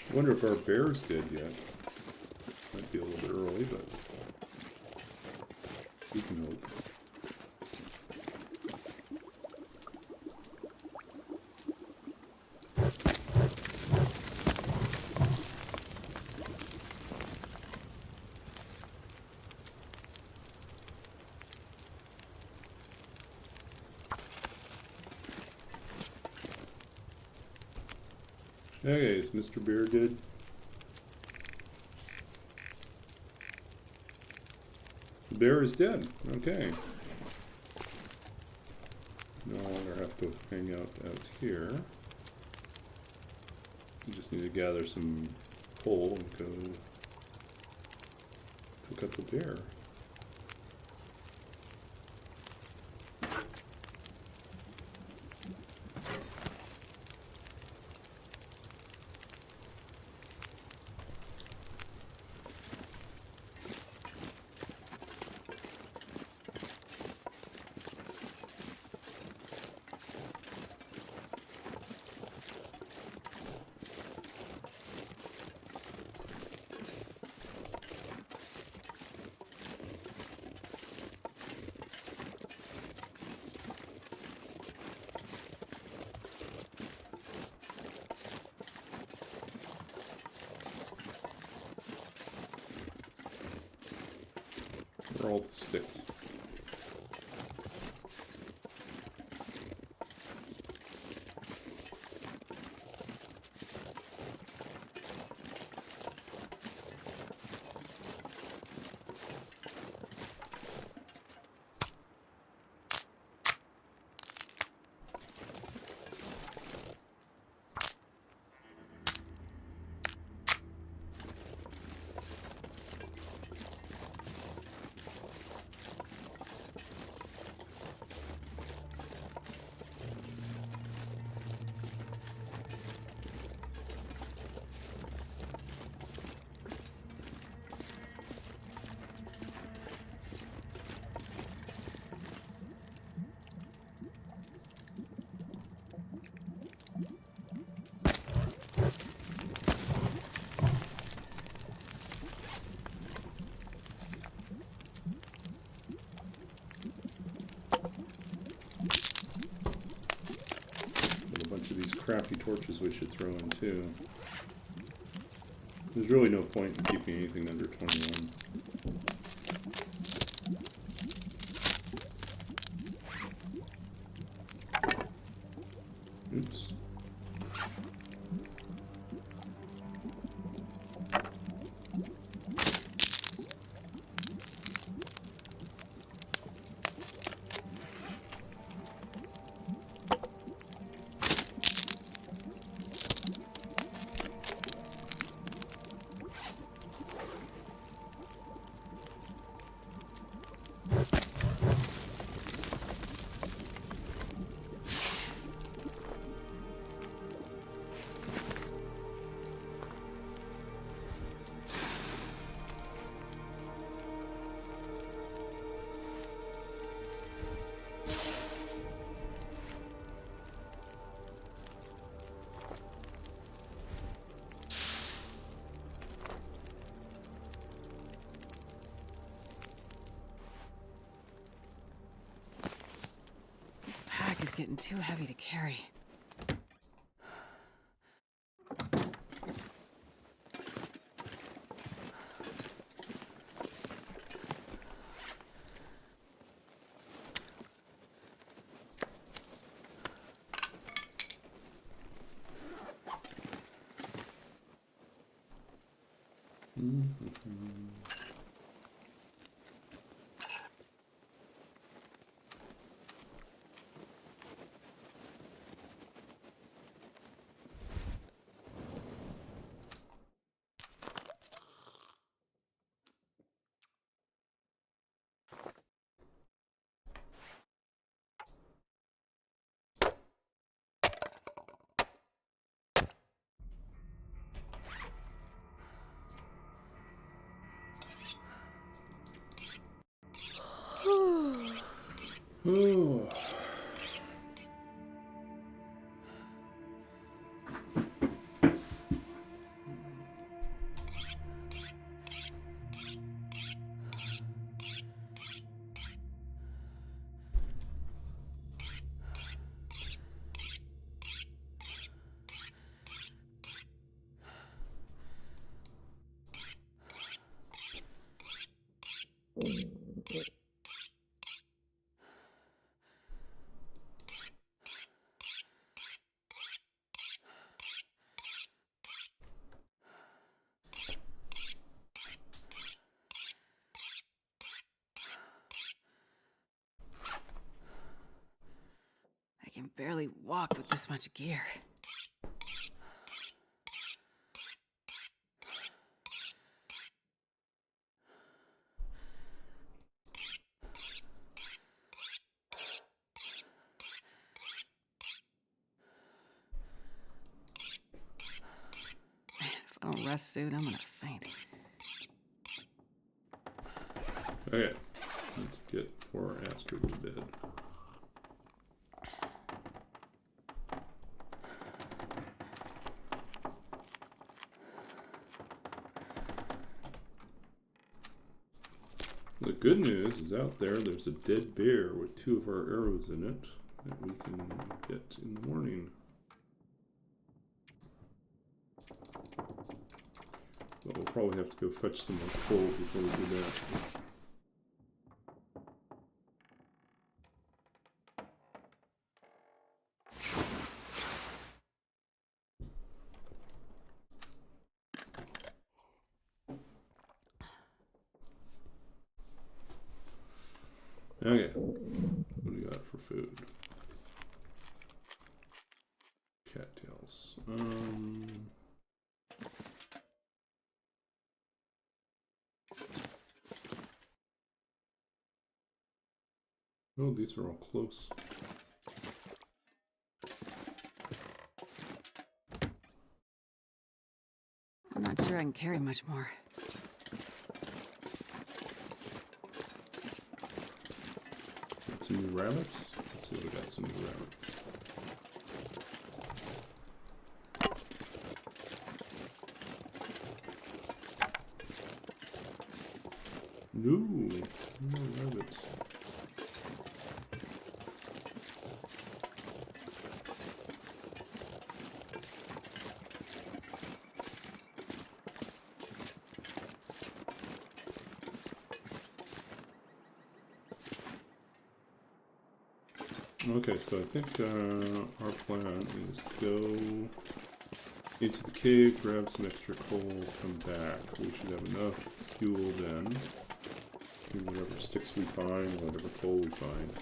I wonder if our bear's dead yet. Might be a little bit early, but we can hope. Okay, is Mr. Bear dead? The bear is dead. Okay. No longer have to hang out here. We just need to gather some coal and go cook up the bear. are all the sticks? Crappy torches we should throw in too. There's really no point in keeping anything under 21. Oops. This pack is getting too heavy to carry. Oh. I can barely walk with this much gear. Man, if I don't rest soon, I'm gonna faint. Okay, let's get poor Astrid to bed. The good news is out there's a dead bear with 2 of our arrows in it that we can get in the morning. But we'll probably have to go fetch some more coal before we do that. Okay. What do we got for food? Cattails. Oh, these are all close. I'm not sure I can carry much more. Got some new rabbits. Let's see if we got some new rabbits. No rabbits. Okay, so I think our plan is to go into the cave, grab some extra coal, come back. We should have enough fuel then. Do whatever sticks we find, whatever coal we find,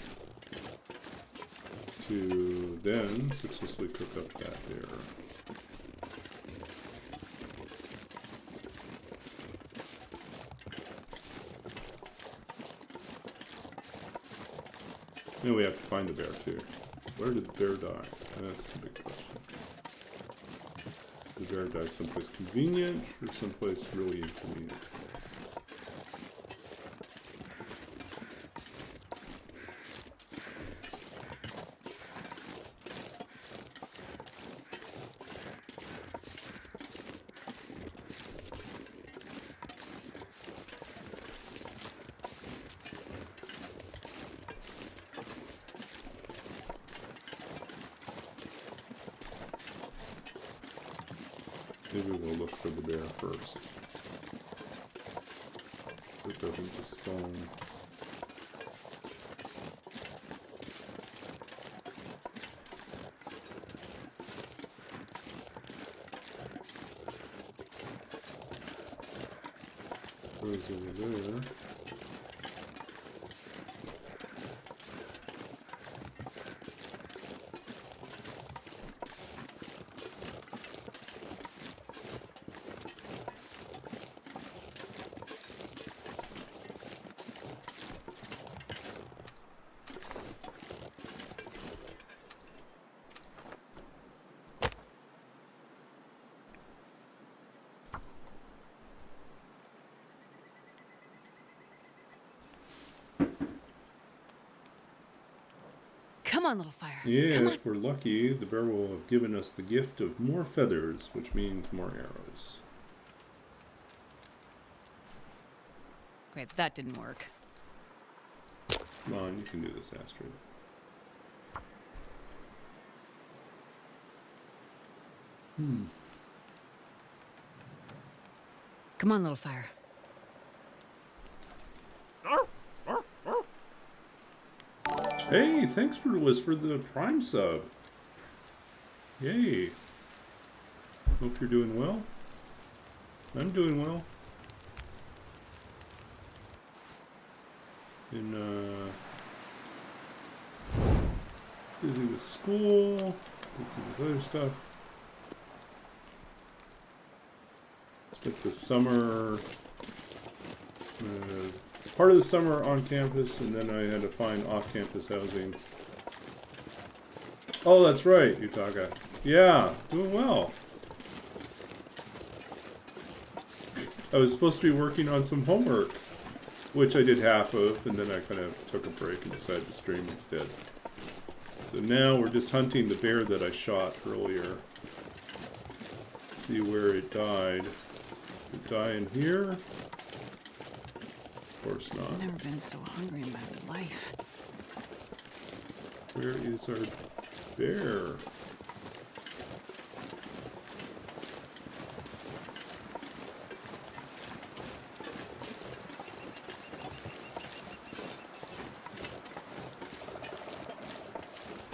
to then successfully cook up that there. Then we have to find the bear too. Where did the bear die? That's the big question. Did the bear die someplace convenient or someplace really inconvenient? Maybe we'll look for the bear first. So it doesn't just spawn. Goes over there. Come on, little fire. Yeah, Come on. if we're lucky, the bear will have given us the gift of more feathers, which means more arrows. Great, that didn't work. Come on, you can do this, Astrid. Come on, little fire. Hey, thanks for the Prime sub. Yay. Hope you're doing well. I'm doing well. Been busy with school, busy with other stuff. Spent the summer, part of the summer on campus, and then I had to find off-campus housing. Oh, that's right, Utaka. Yeah, doing well. I was supposed to be working on some homework, which I did half of, and then I kind of took a break and decided to stream instead. So now we're just hunting the bear that I shot earlier. See where it died. Did it die in here? Of course not. I've never been so hungry in my life. Where is our bear?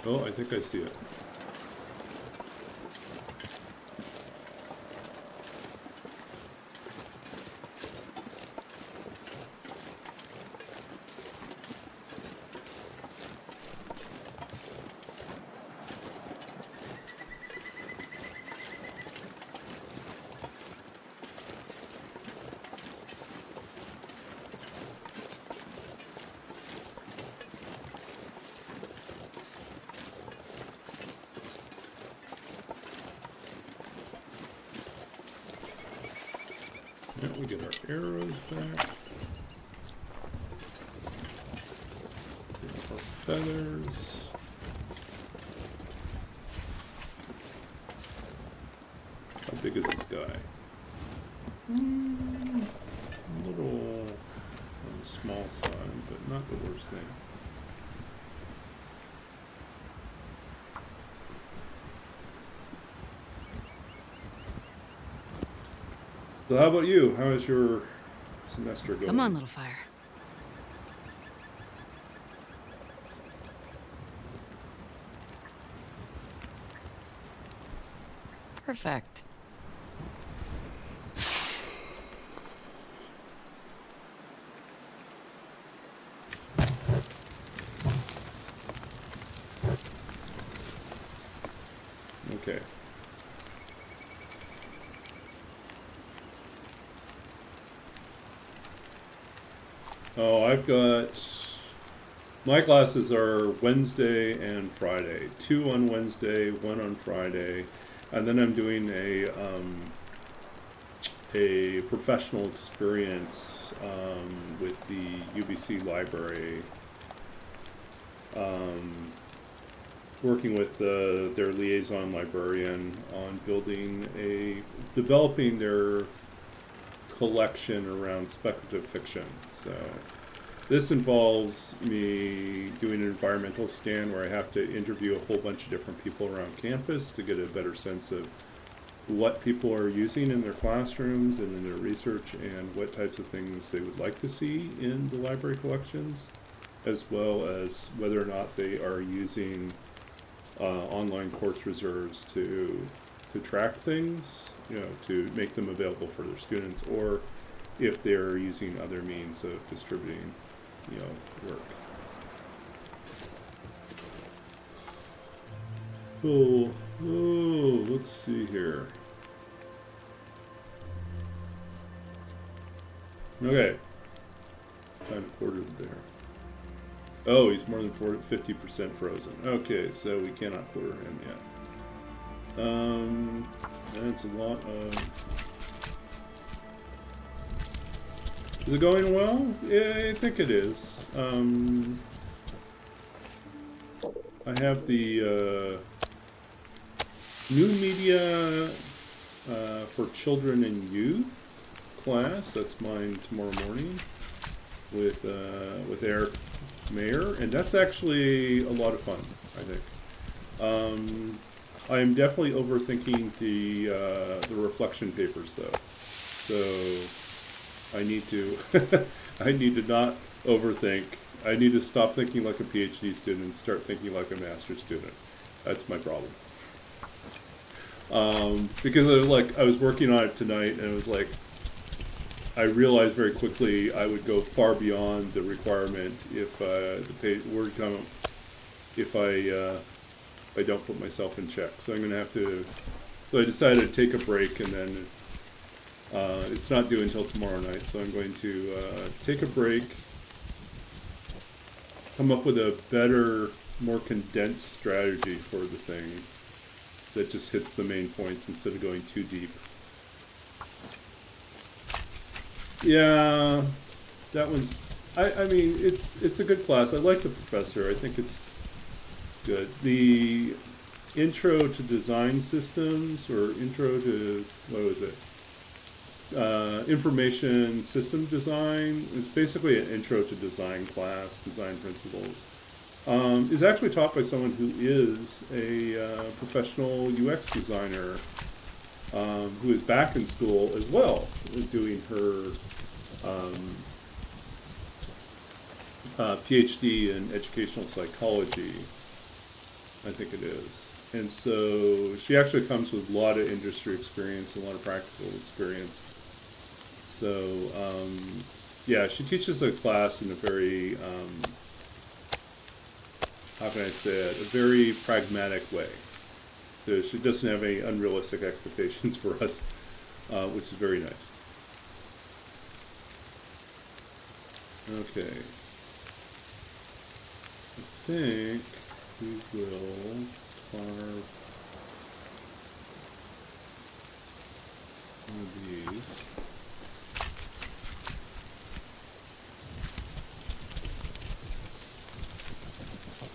Oh, I think I see it. Now we get our arrows back. Get our feathers. How big is this guy? A little on the small side, but not the worst thing. So how about you? How is your semester going? Come on, little fire. Perfect. Okay. Oh, I've got... My classes are Wednesday and Friday. 2 on Wednesday, 1 on Friday. And then I'm doing a professional experience with the UBC library. Working with their liaison librarian on developing their collection around speculative fiction. So this involves me doing an environmental scan where I have to interview a whole bunch of different people around campus to get a better sense of what people are using in their classrooms and in their research and what types of things they would like to see in the library collections, as well as whether or not they are using online course reserves to track things, you know, to make them available for their students, or if they're using other means of distributing, you know, work. Oh, let's see here. Okay. Time quartered there. Oh, he's more than 50% frozen. Okay, so we cannot quarter him yet. That's a lot of... Is it going well? Yeah, I think it is. I have the new media for children and youth class. That's mine tomorrow morning with Eric Mayer, and that's actually a lot of fun, I think. I'm definitely overthinking the reflection papers though, so I need to I need to not overthink. I need to stop thinking like a PhD student and start thinking like a master's student. That's my problem. Because I was working on it tonight, and it was like, I realized very quickly I would go far beyond the requirement if word count, if I don't put myself in check. So I'm going to have to. So I decided to take a break, and then it's not due until tomorrow night. So I'm going to take a break, come up with a better, more condensed strategy for the thing that just hits the main points instead of going too deep. Yeah, that one's... I mean, it's a good class. I like the professor. I think it's good. The intro to design systems, or intro to, what was it? Information system design. It's basically an intro to design class, design principles. Is actually taught by someone who is a professional UX designer, who is back in school as well, doing her PhD in educational psychology, I think it is. And so she actually comes with a lot of industry experience and a lot of practical experience. So yeah, she teaches a class in a very, how can I say it, a very pragmatic way. So she doesn't have any unrealistic expectations for us, which is very nice. Okay. I think we will carve one of these.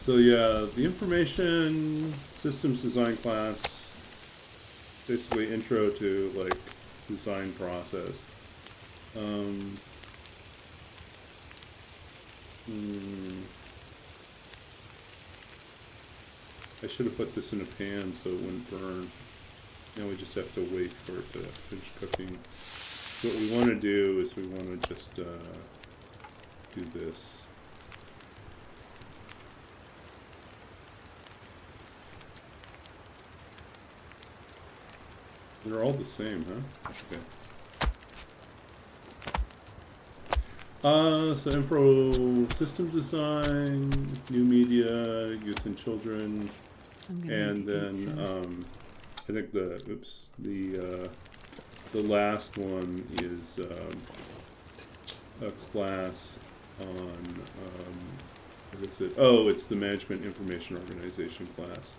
So yeah, the information systems design class, basically intro to like design process. I should have put this in a pan so it wouldn't burn. Now we just have to wait for it to finish cooking. What we want to do is we want to just do this. They're all the same, huh? Okay. So info system design, new media, youth and children, I'm gonna and need to eat then some. I think the last one is a class on what is it? Oh, it's the management information organization class.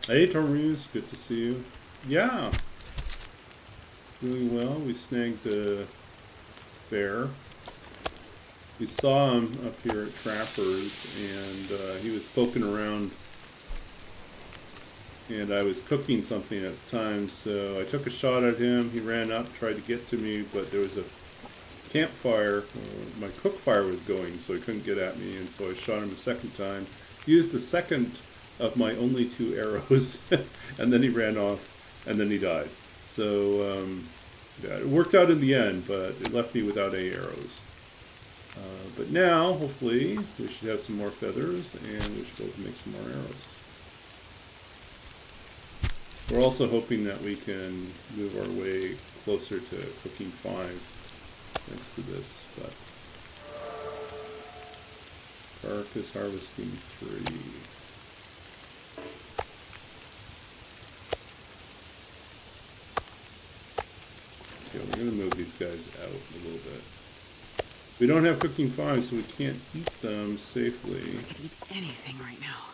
Hey Tormuse, good to see you. Yeah, doing well. We snagged the bear. We saw him up here at Trappers, and he was poking around, and I was cooking something at the time, so I took a shot at him. He ran up, tried to get to me, but there was a campfire. My cook fire was going, so he couldn't get at me, and so I shot him a second time. Used the second of my only 2 arrows, and then he ran off, and then he died. So yeah, it worked out in the end, but it left me without any arrows. But now, hopefully, we should have some more feathers, and we should be able to make some more arrows. We're also hoping that we can move our way closer to cooking 5 next to this, but carcass harvesting 3. Okay, we're going to move these guys out a little bit. We don't have cooking 5, so we can't eat them safely. I could eat anything right now.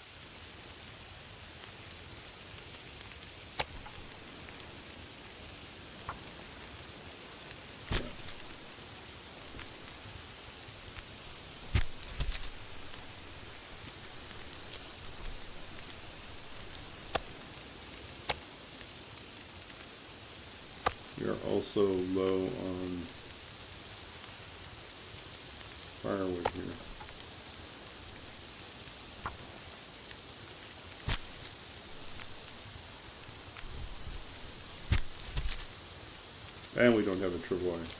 You're also low on firewood here. And we don't have a travois.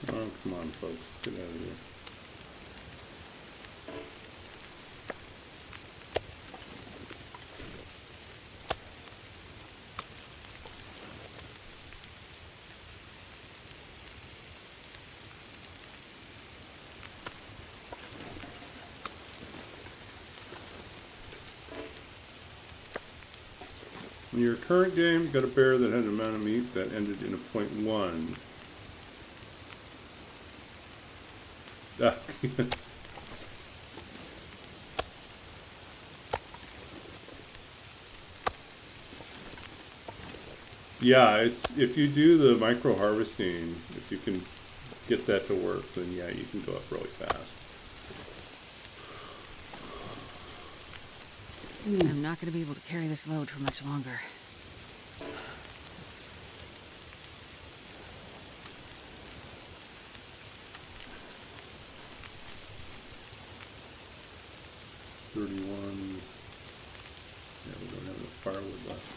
Oh, come on, folks. Get out of here. In your current game, you got a bear that had an amount of meat that ended in a .1. Ah. Yeah, it's if you do the micro harvesting, if you can get that to work, then yeah, you can go up really fast. I'm not gonna be able to carry this load for much longer. Yeah, we don't have enough firewood left.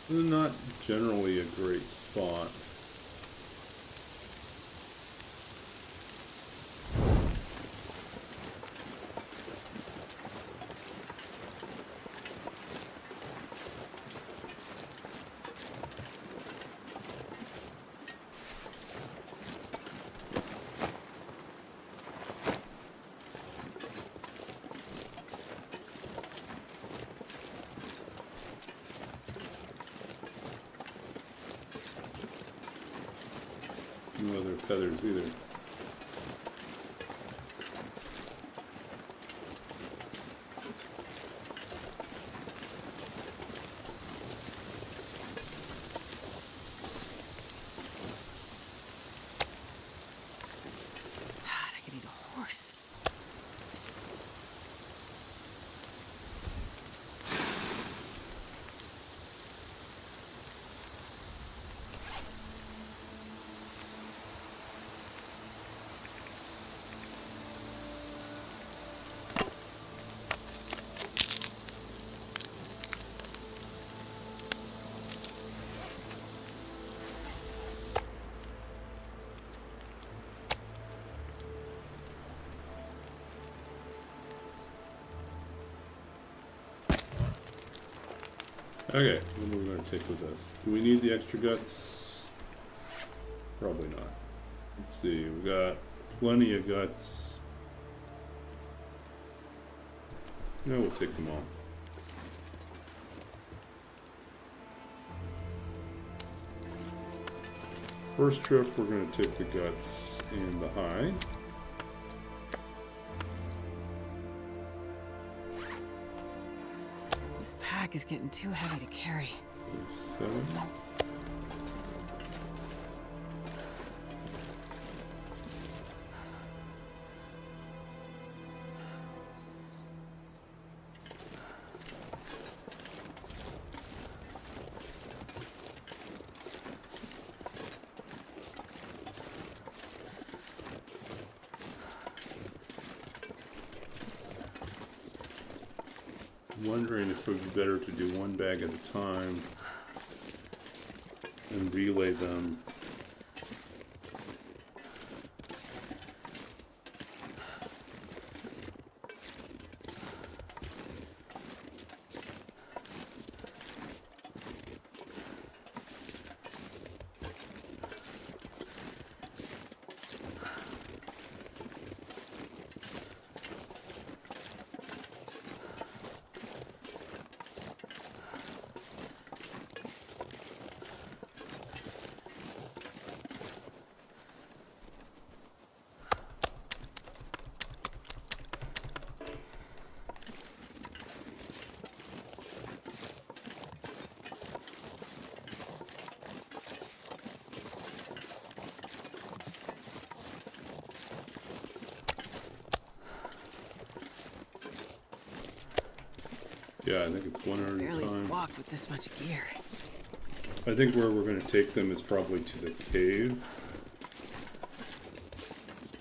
This is not generally a great spot. No other feathers either. God, I could eat a horse. Okay, what are we going to take with us? Do we need the extra guts? Probably not. Let's see, we got plenty of guts. No, we'll take them all. First trip, we're going to take the guts and the hide. This pack is getting too heavy to carry. 7. Wondering if it would be better to do one bag at a time and relay them. Yeah, I think it's one at a Barely time. walk with this much gear. I think where we're going to take them is probably to the cave.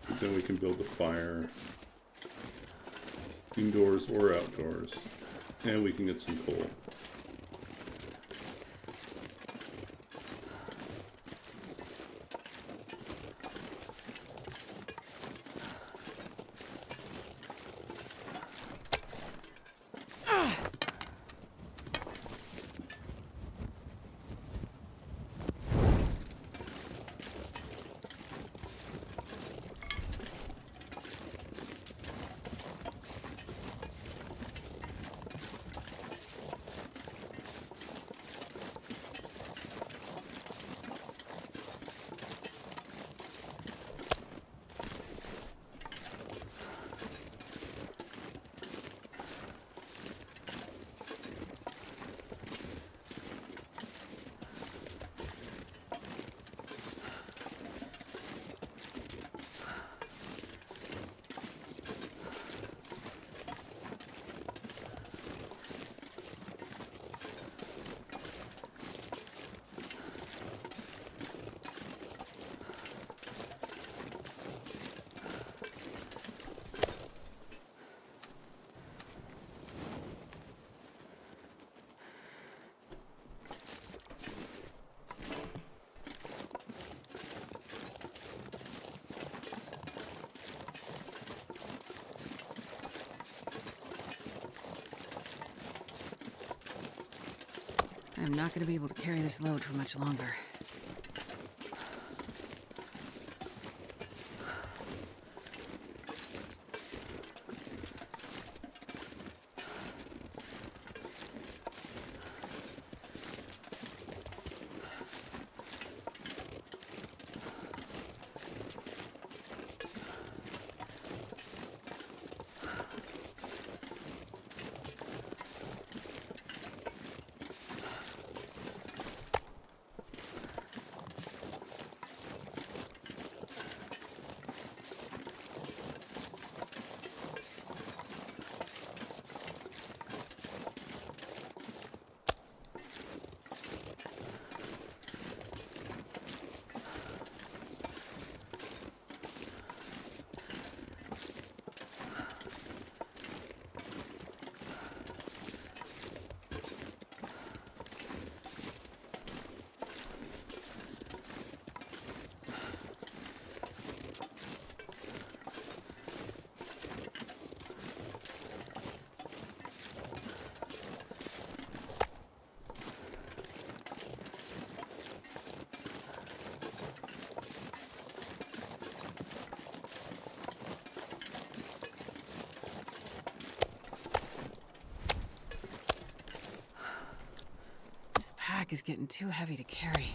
Because then we can build a fire. Indoors or outdoors. And we can get some coal. I'm not gonna be able to carry this load for much longer. This pack is getting too heavy to carry.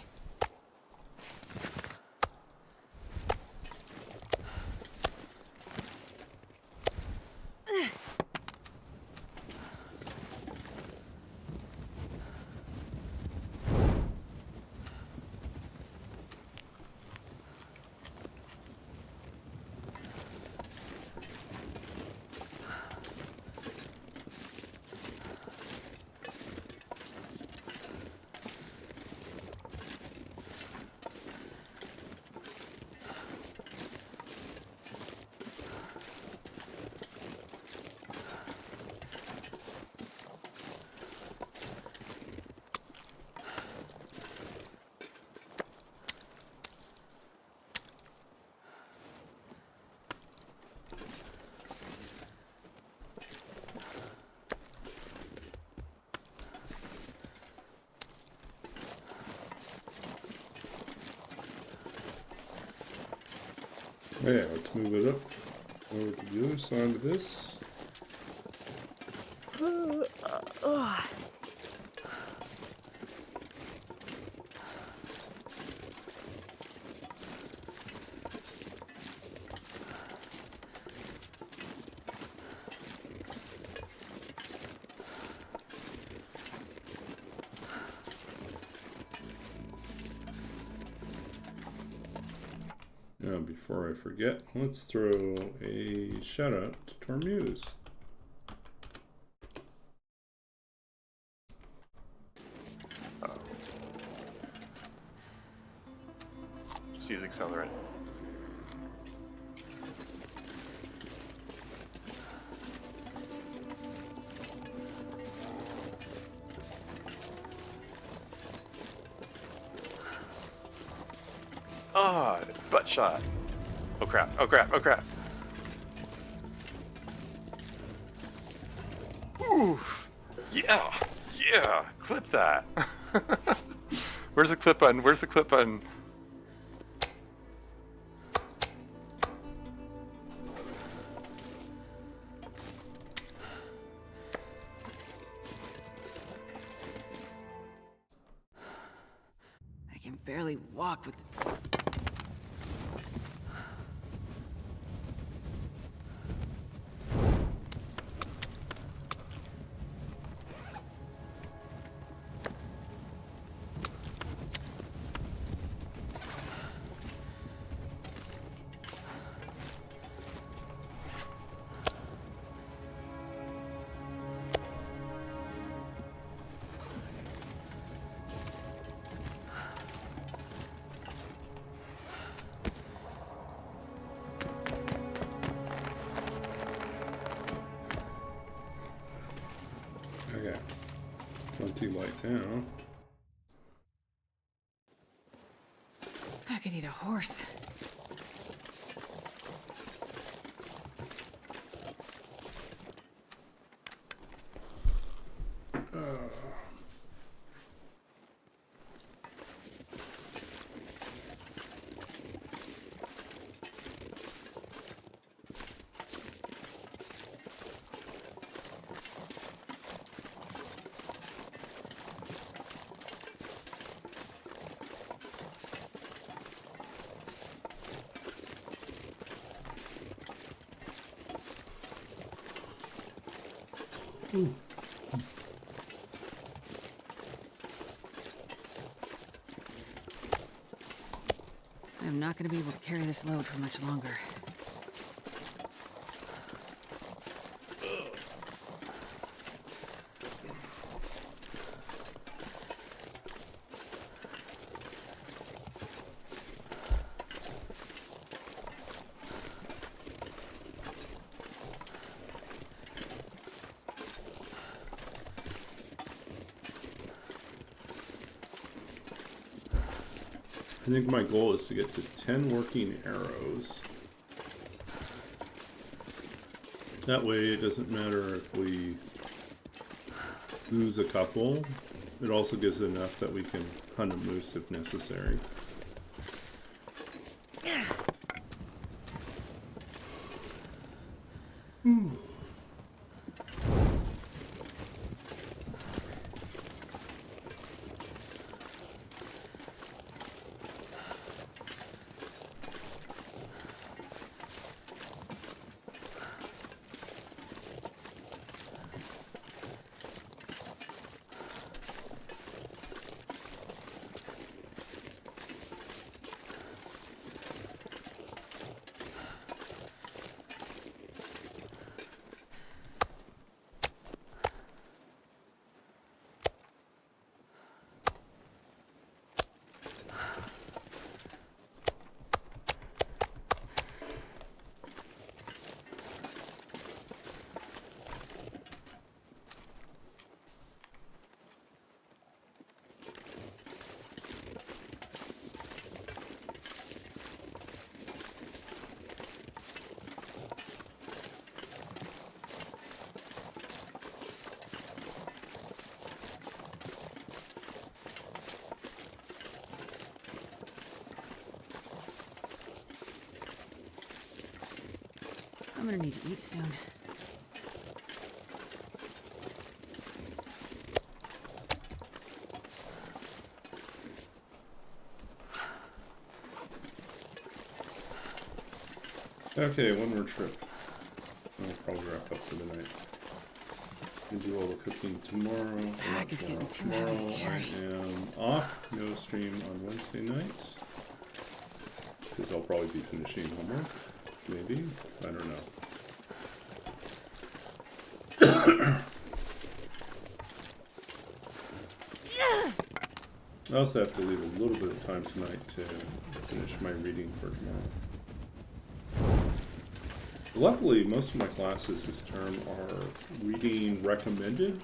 Yeah, let's move it up over to the other side of this. Now, before I forget, let's throw a shout out to Tormuse. Just use accelerate. Ah, butt shot. Oh crap, oh crap, oh crap. Oof. Yeah, yeah, clip that. Where's the clip button? Where's the clip button? I can barely walk with... Okay, plenty light now. I could eat a horse. I'm not gonna be able to carry this load for much longer. I think my goal is to get to 10 working arrows. That way it doesn't matter if we lose a couple. It also gives enough that we can hunt a moose if necessary. I'm gonna need to eat soon. Okay, one more trip. I'll probably wrap up for the night. We do all the cooking tomorrow. This bag is getting too heavy to carry. I am off. No stream on Wednesday night. Because I'll probably be finishing homework. Maybe. I don't know. I also have to leave a little bit of time tonight to finish my reading for tomorrow. Luckily, most of my classes this term are reading recommended,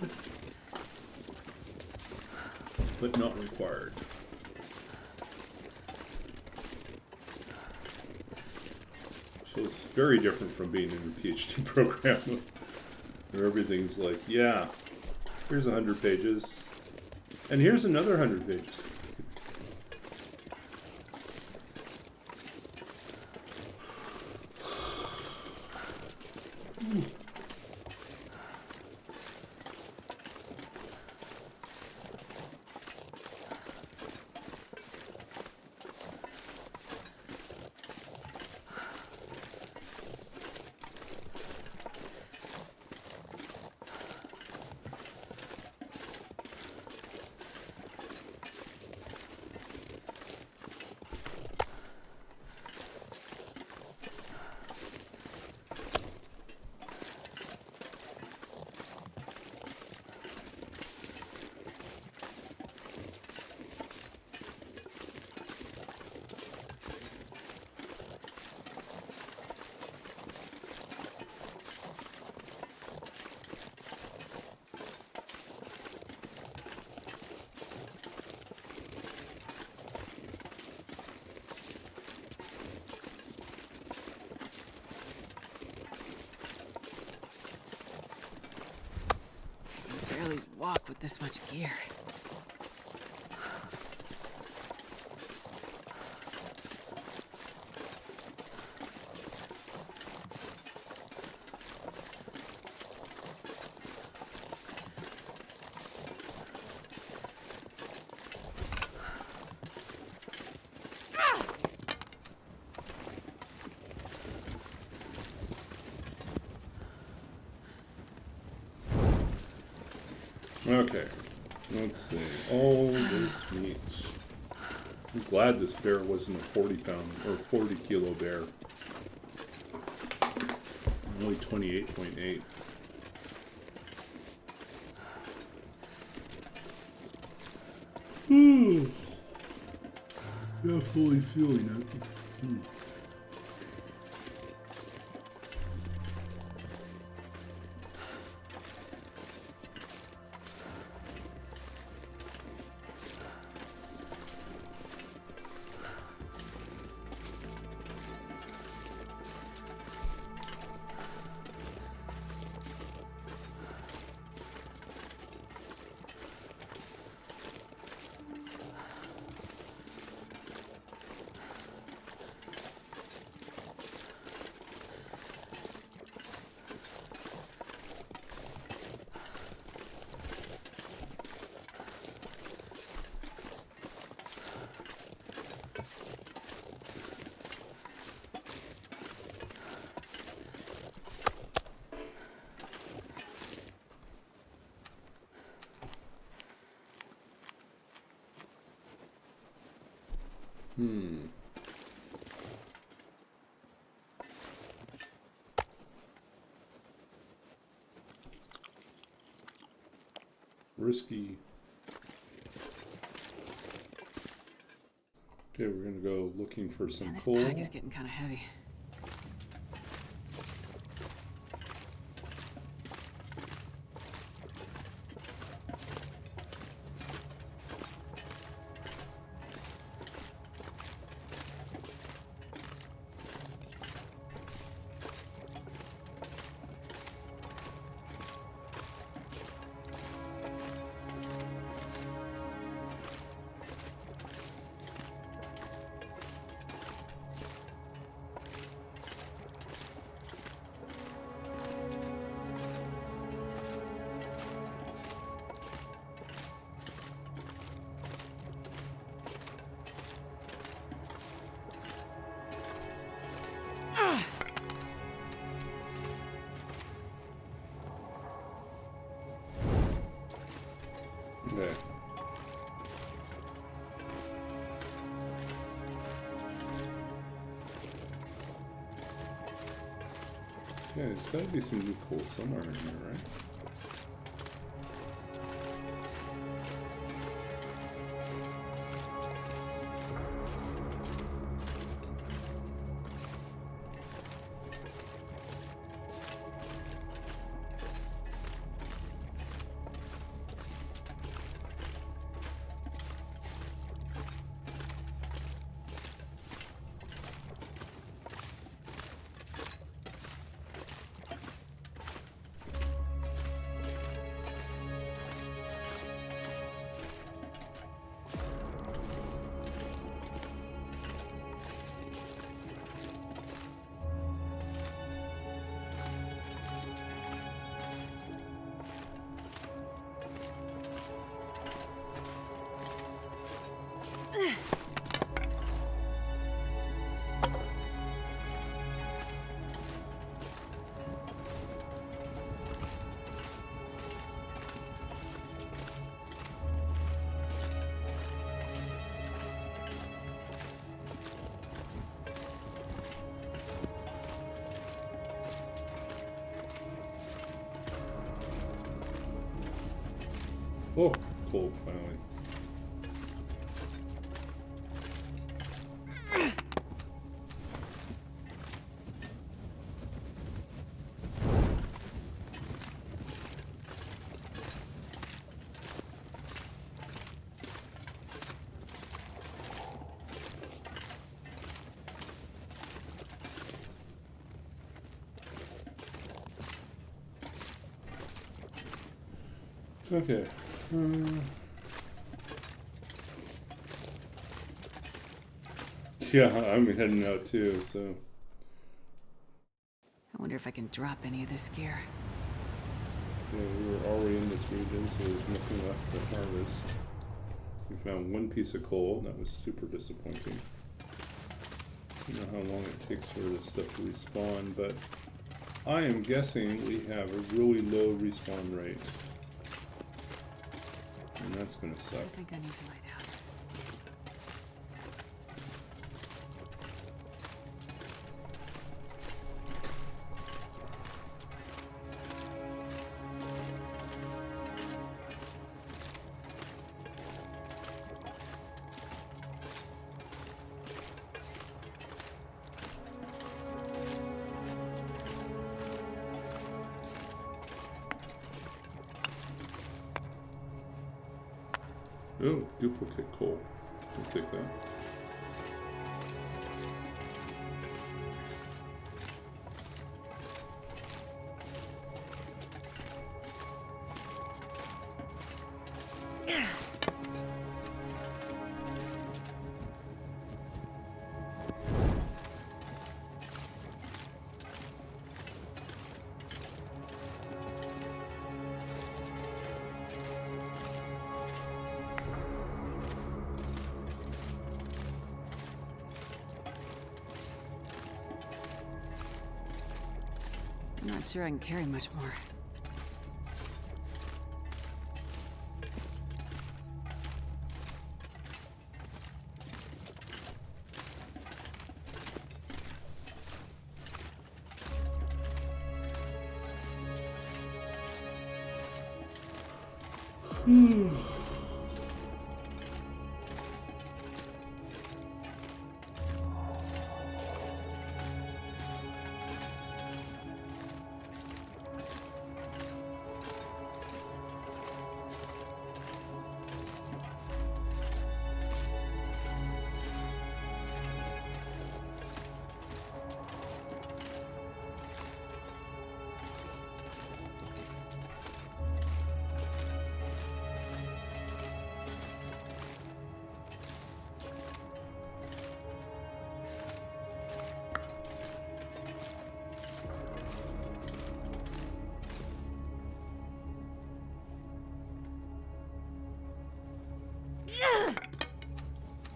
but not required. So it's very different from being in a PhD program where everything's like, yeah, here's 100 pages, and here's another 100 pages. Barely walk with this much gear. Okay, let's see. All this meat. I'm glad this bear wasn't a 40-pound or 40-kilo bear. Only 28.8. Definitely feeling it. Risky. Okay, we're gonna go looking for some Man, this coal. pack is getting kind of heavy. Okay. Yeah, there's gotta be some new coal somewhere in here, right? Oh, coal finally. Okay. Yeah, I'm heading out too, so. I wonder if I can drop any of this gear. Yeah, we were already in this region, so there's nothing left to harvest. We found one piece of coal. That was super disappointing. I don't know how long it takes for this stuff to respawn, but I am guessing we have a really low respawn rate. and that's gonna suck. I think I need to lie down. Oh, duplicate coal. I'll take that. I'm not sure I can carry much more.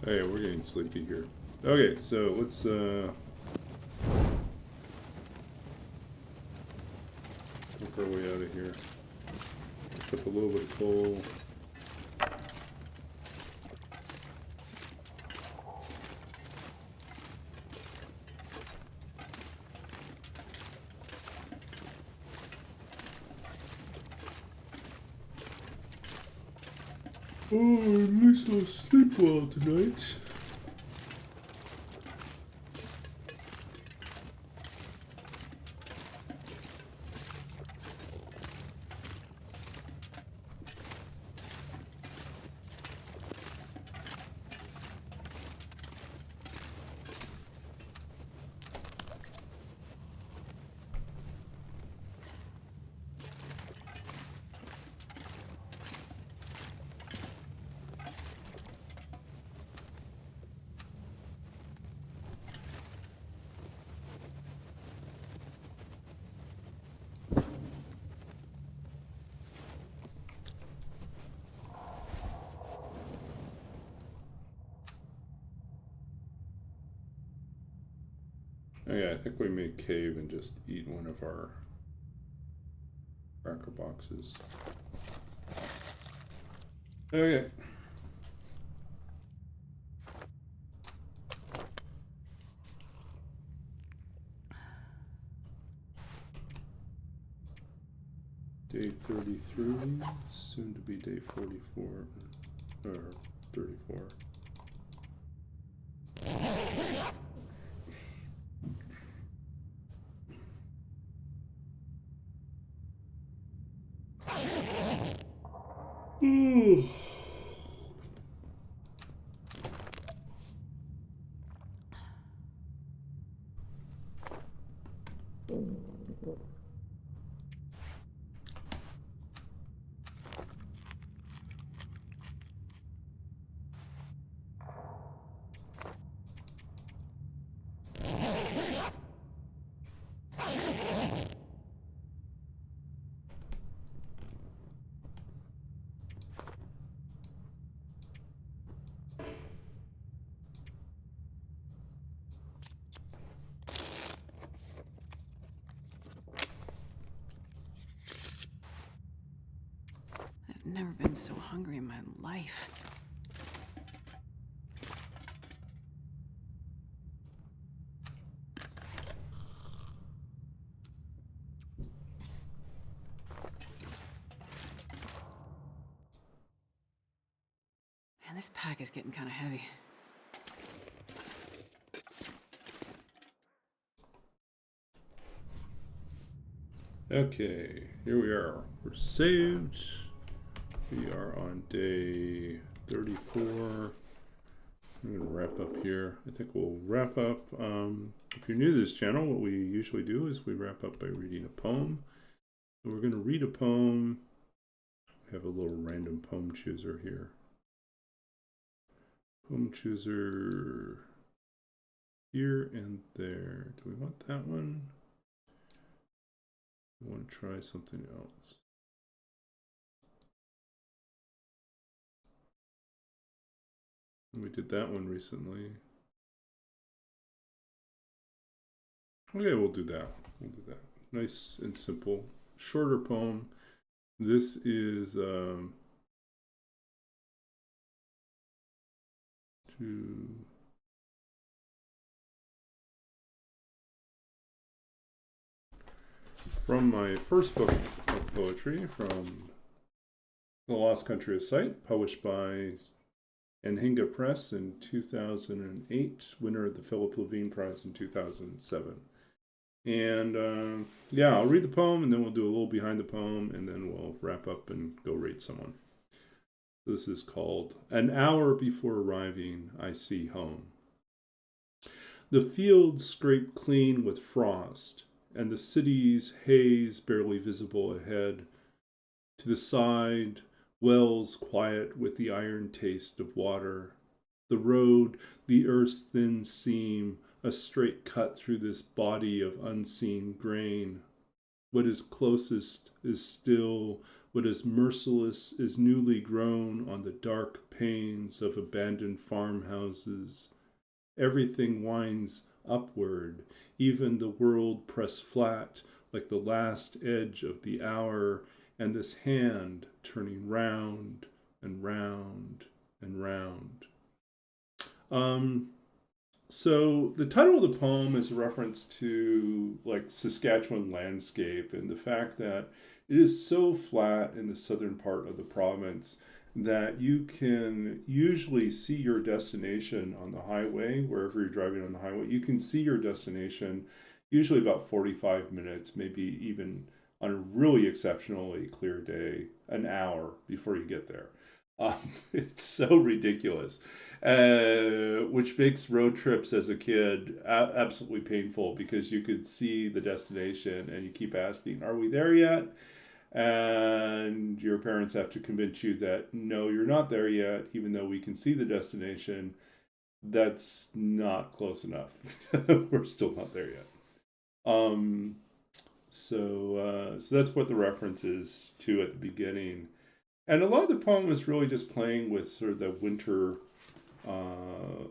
Hey, we're getting sleepy here. Okay, so let's work our way out of here. Pick up a little bit of coal. Oh, at least I'll sleep well tonight. Okay, I think we may cave and just eat one of our cracker boxes. Okay. Day 33, soon to be day 44, or 34. Ooh. never been so hungry in my life. Man, this pack is getting kind of heavy. Okay, here we are. We're saved. We are on day 34. I'm going to wrap up here. I think we'll wrap up. If you're new to this channel, what we usually do is we wrap up by reading a poem. So we're going to read a poem. I have a little random poem chooser here. Poem chooser here and there. Do we want that one? I want to try something else. We did that one recently. Okay, we'll do that. We'll do that. Nice and simple. Shorter poem. This is to from my first book of poetry, from The Lost Country of Sight, published by Anhinga Press in 2008, winner of the Philip Levine Prize in 2007. And yeah, I'll read the poem and then we'll do a little behind the poem and then we'll wrap up and go rate someone. This is called An Hour Before Arriving, I See Home. The fields scrape clean with frost, and the city's haze barely visible ahead. To the side, wells quiet with the iron taste of water. The road, the earth's thin seam, a straight cut through this body of unseen grain. What is closest is still, what is merciless is newly grown on the dark panes of abandoned farmhouses. Everything winds upward, even the world pressed flat like the last edge of the hour, and this hand turning round and round and round. So the title of the poem is a reference to like Saskatchewan landscape and the fact that it is so flat in the southern part of the province that you can usually see your destination on the highway, wherever you're driving on the highway. You can see your destination usually about 45 minutes, maybe even on a really exceptionally clear day, an hour before you get there. It's so ridiculous, which makes road trips as a kid absolutely painful because you could see the destination and you keep asking, are we there yet? And your parents have to convince you that no, you're not there yet, even though we can see the destination. That's not close enough. We're still not there yet. So that's what the reference is to at the beginning. And a lot of the poem is really just playing with sort of the winter,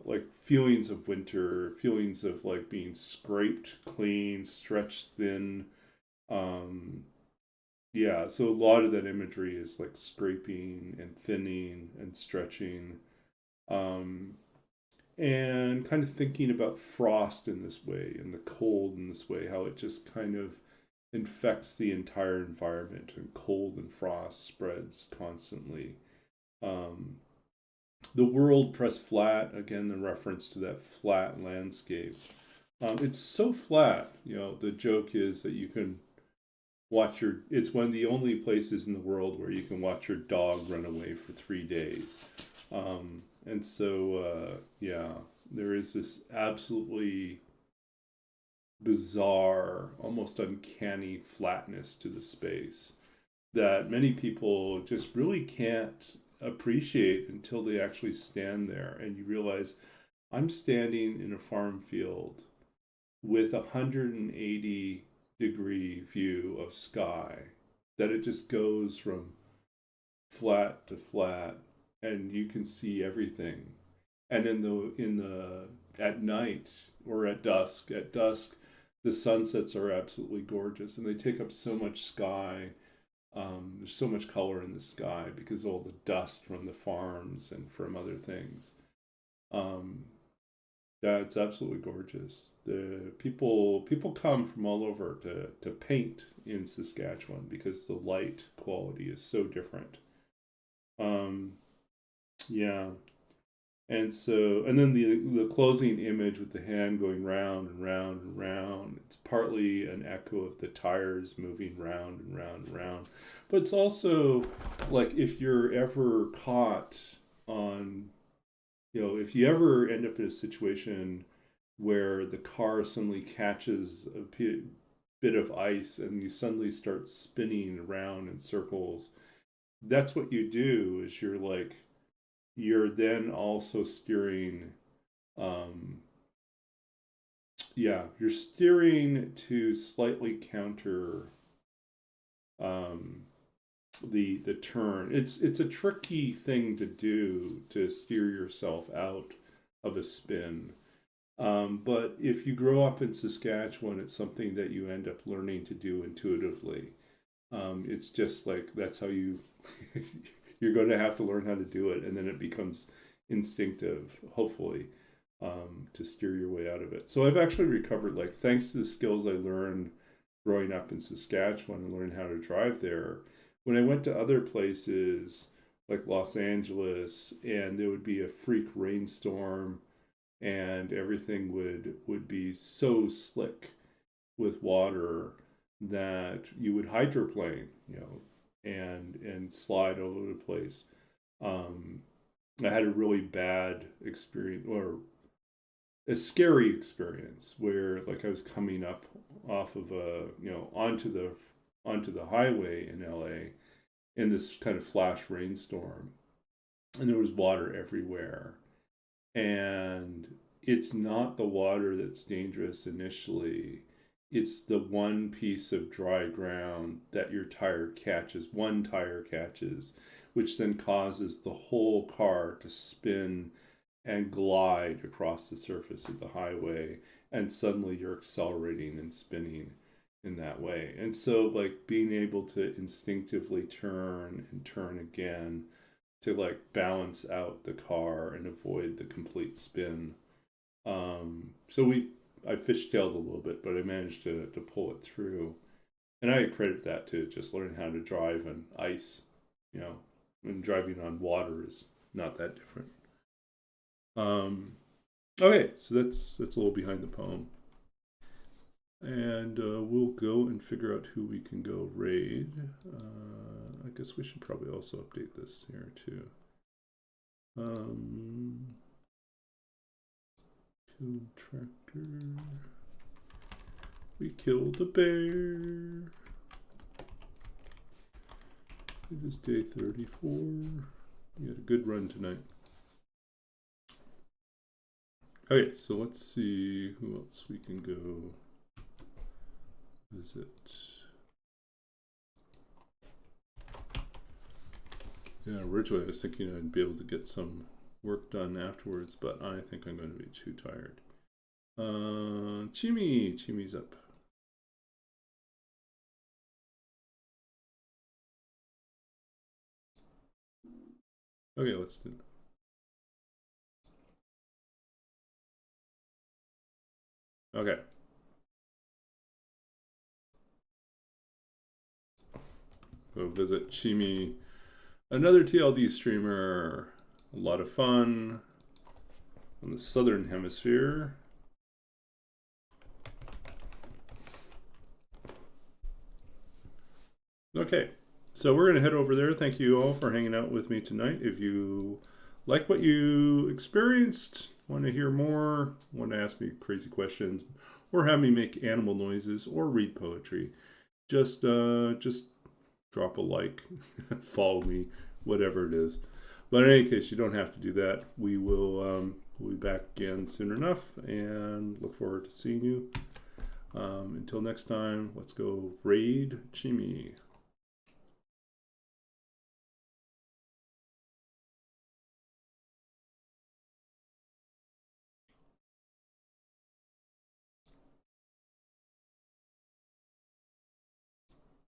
like feelings of winter, feelings of like being scraped clean, stretched thin. Yeah, so a lot of that imagery is like scraping and thinning and stretching. And kind of thinking about frost in this way and the cold in this way, how it just kind of infects the entire environment and cold and frost spreads constantly. The world pressed flat, again, the reference to that flat landscape. It's so flat, you know, the joke is that you can watch it's one of the only places in the world where you can watch your dog run away for 3 days. And so, yeah, there is this absolutely bizarre, almost uncanny flatness to the space that many people just really can't appreciate until they actually stand there and you realize I'm standing in a farm field with 180-degree view of sky, that it just goes from flat to flat and you can see everything. And at night or at dusk, the sunsets are absolutely gorgeous and they take up so much sky. There's so much color in the sky because of all the dust from the farms and from other things. Yeah, it's absolutely gorgeous. The people come from all over to paint in Saskatchewan because the light quality is so different. Yeah. And so, and then the closing image with the hand going round and round and round, it's partly an echo of the tires moving round and round and round. But it's also like if you're ever caught on, if you ever end up in a situation where the car suddenly catches a bit of ice and you suddenly start spinning around in circles, that's what you do is you're then also steering, you're steering to slightly counter the turn. It's a tricky thing to do to steer yourself out of a spin. But if you grow up in Saskatchewan, it's something that you end up learning to do intuitively. It's just like that's how you're going to have to learn how to do it, and then it becomes instinctive, hopefully, to steer your way out of it. So I've actually recovered, like, thanks to the skills I learned growing up in Saskatchewan and learning how to drive there. When I went to other places like Los Angeles, and there would be a freak rainstorm, and everything would be so slick with water that you would hydroplane, and slide all over the place. I had a really bad experience, or a scary experience, where like I was coming up off of onto the highway in LA in this kind of flash rainstorm, and there was water everywhere. And it's not the water that's dangerous initially. It's the one piece of dry ground that one tire catches, which then causes the whole car to spin and glide across the surface of the highway. And suddenly you're accelerating and spinning in that way. And so like being able to instinctively turn and turn again to like balance out the car and avoid the complete spin. I fishtailed a little bit, but I managed to pull it through. And I credit that to just learning how to drive on ice, and driving on water is not that different. Okay, so that's a little behind the poem. And we'll go and figure out who we can go raid. I guess we should probably also update this here too. Killed tractor. We killed a bear. It is day 34. We had a good run tonight. Okay, so let's see who else we can go visit. Yeah, originally I was thinking I'd be able to get some work done afterwards, but I think I'm going to be too tired. Chimi's up. Okay, let's do it. Okay. Go visit Chimi, another TLD streamer. A lot of fun on the southern hemisphere. Okay, so we're going to head over there. Thank you all for hanging out with me tonight. If you like what you experienced, want to hear more, want to ask me crazy questions, or have me make animal noises or read poetry, just drop a like, follow me, whatever it is. But in any case, you don't have to do that. We will we'll be back again soon enough, and look forward to seeing you. Until next time, let's go raid Chimi.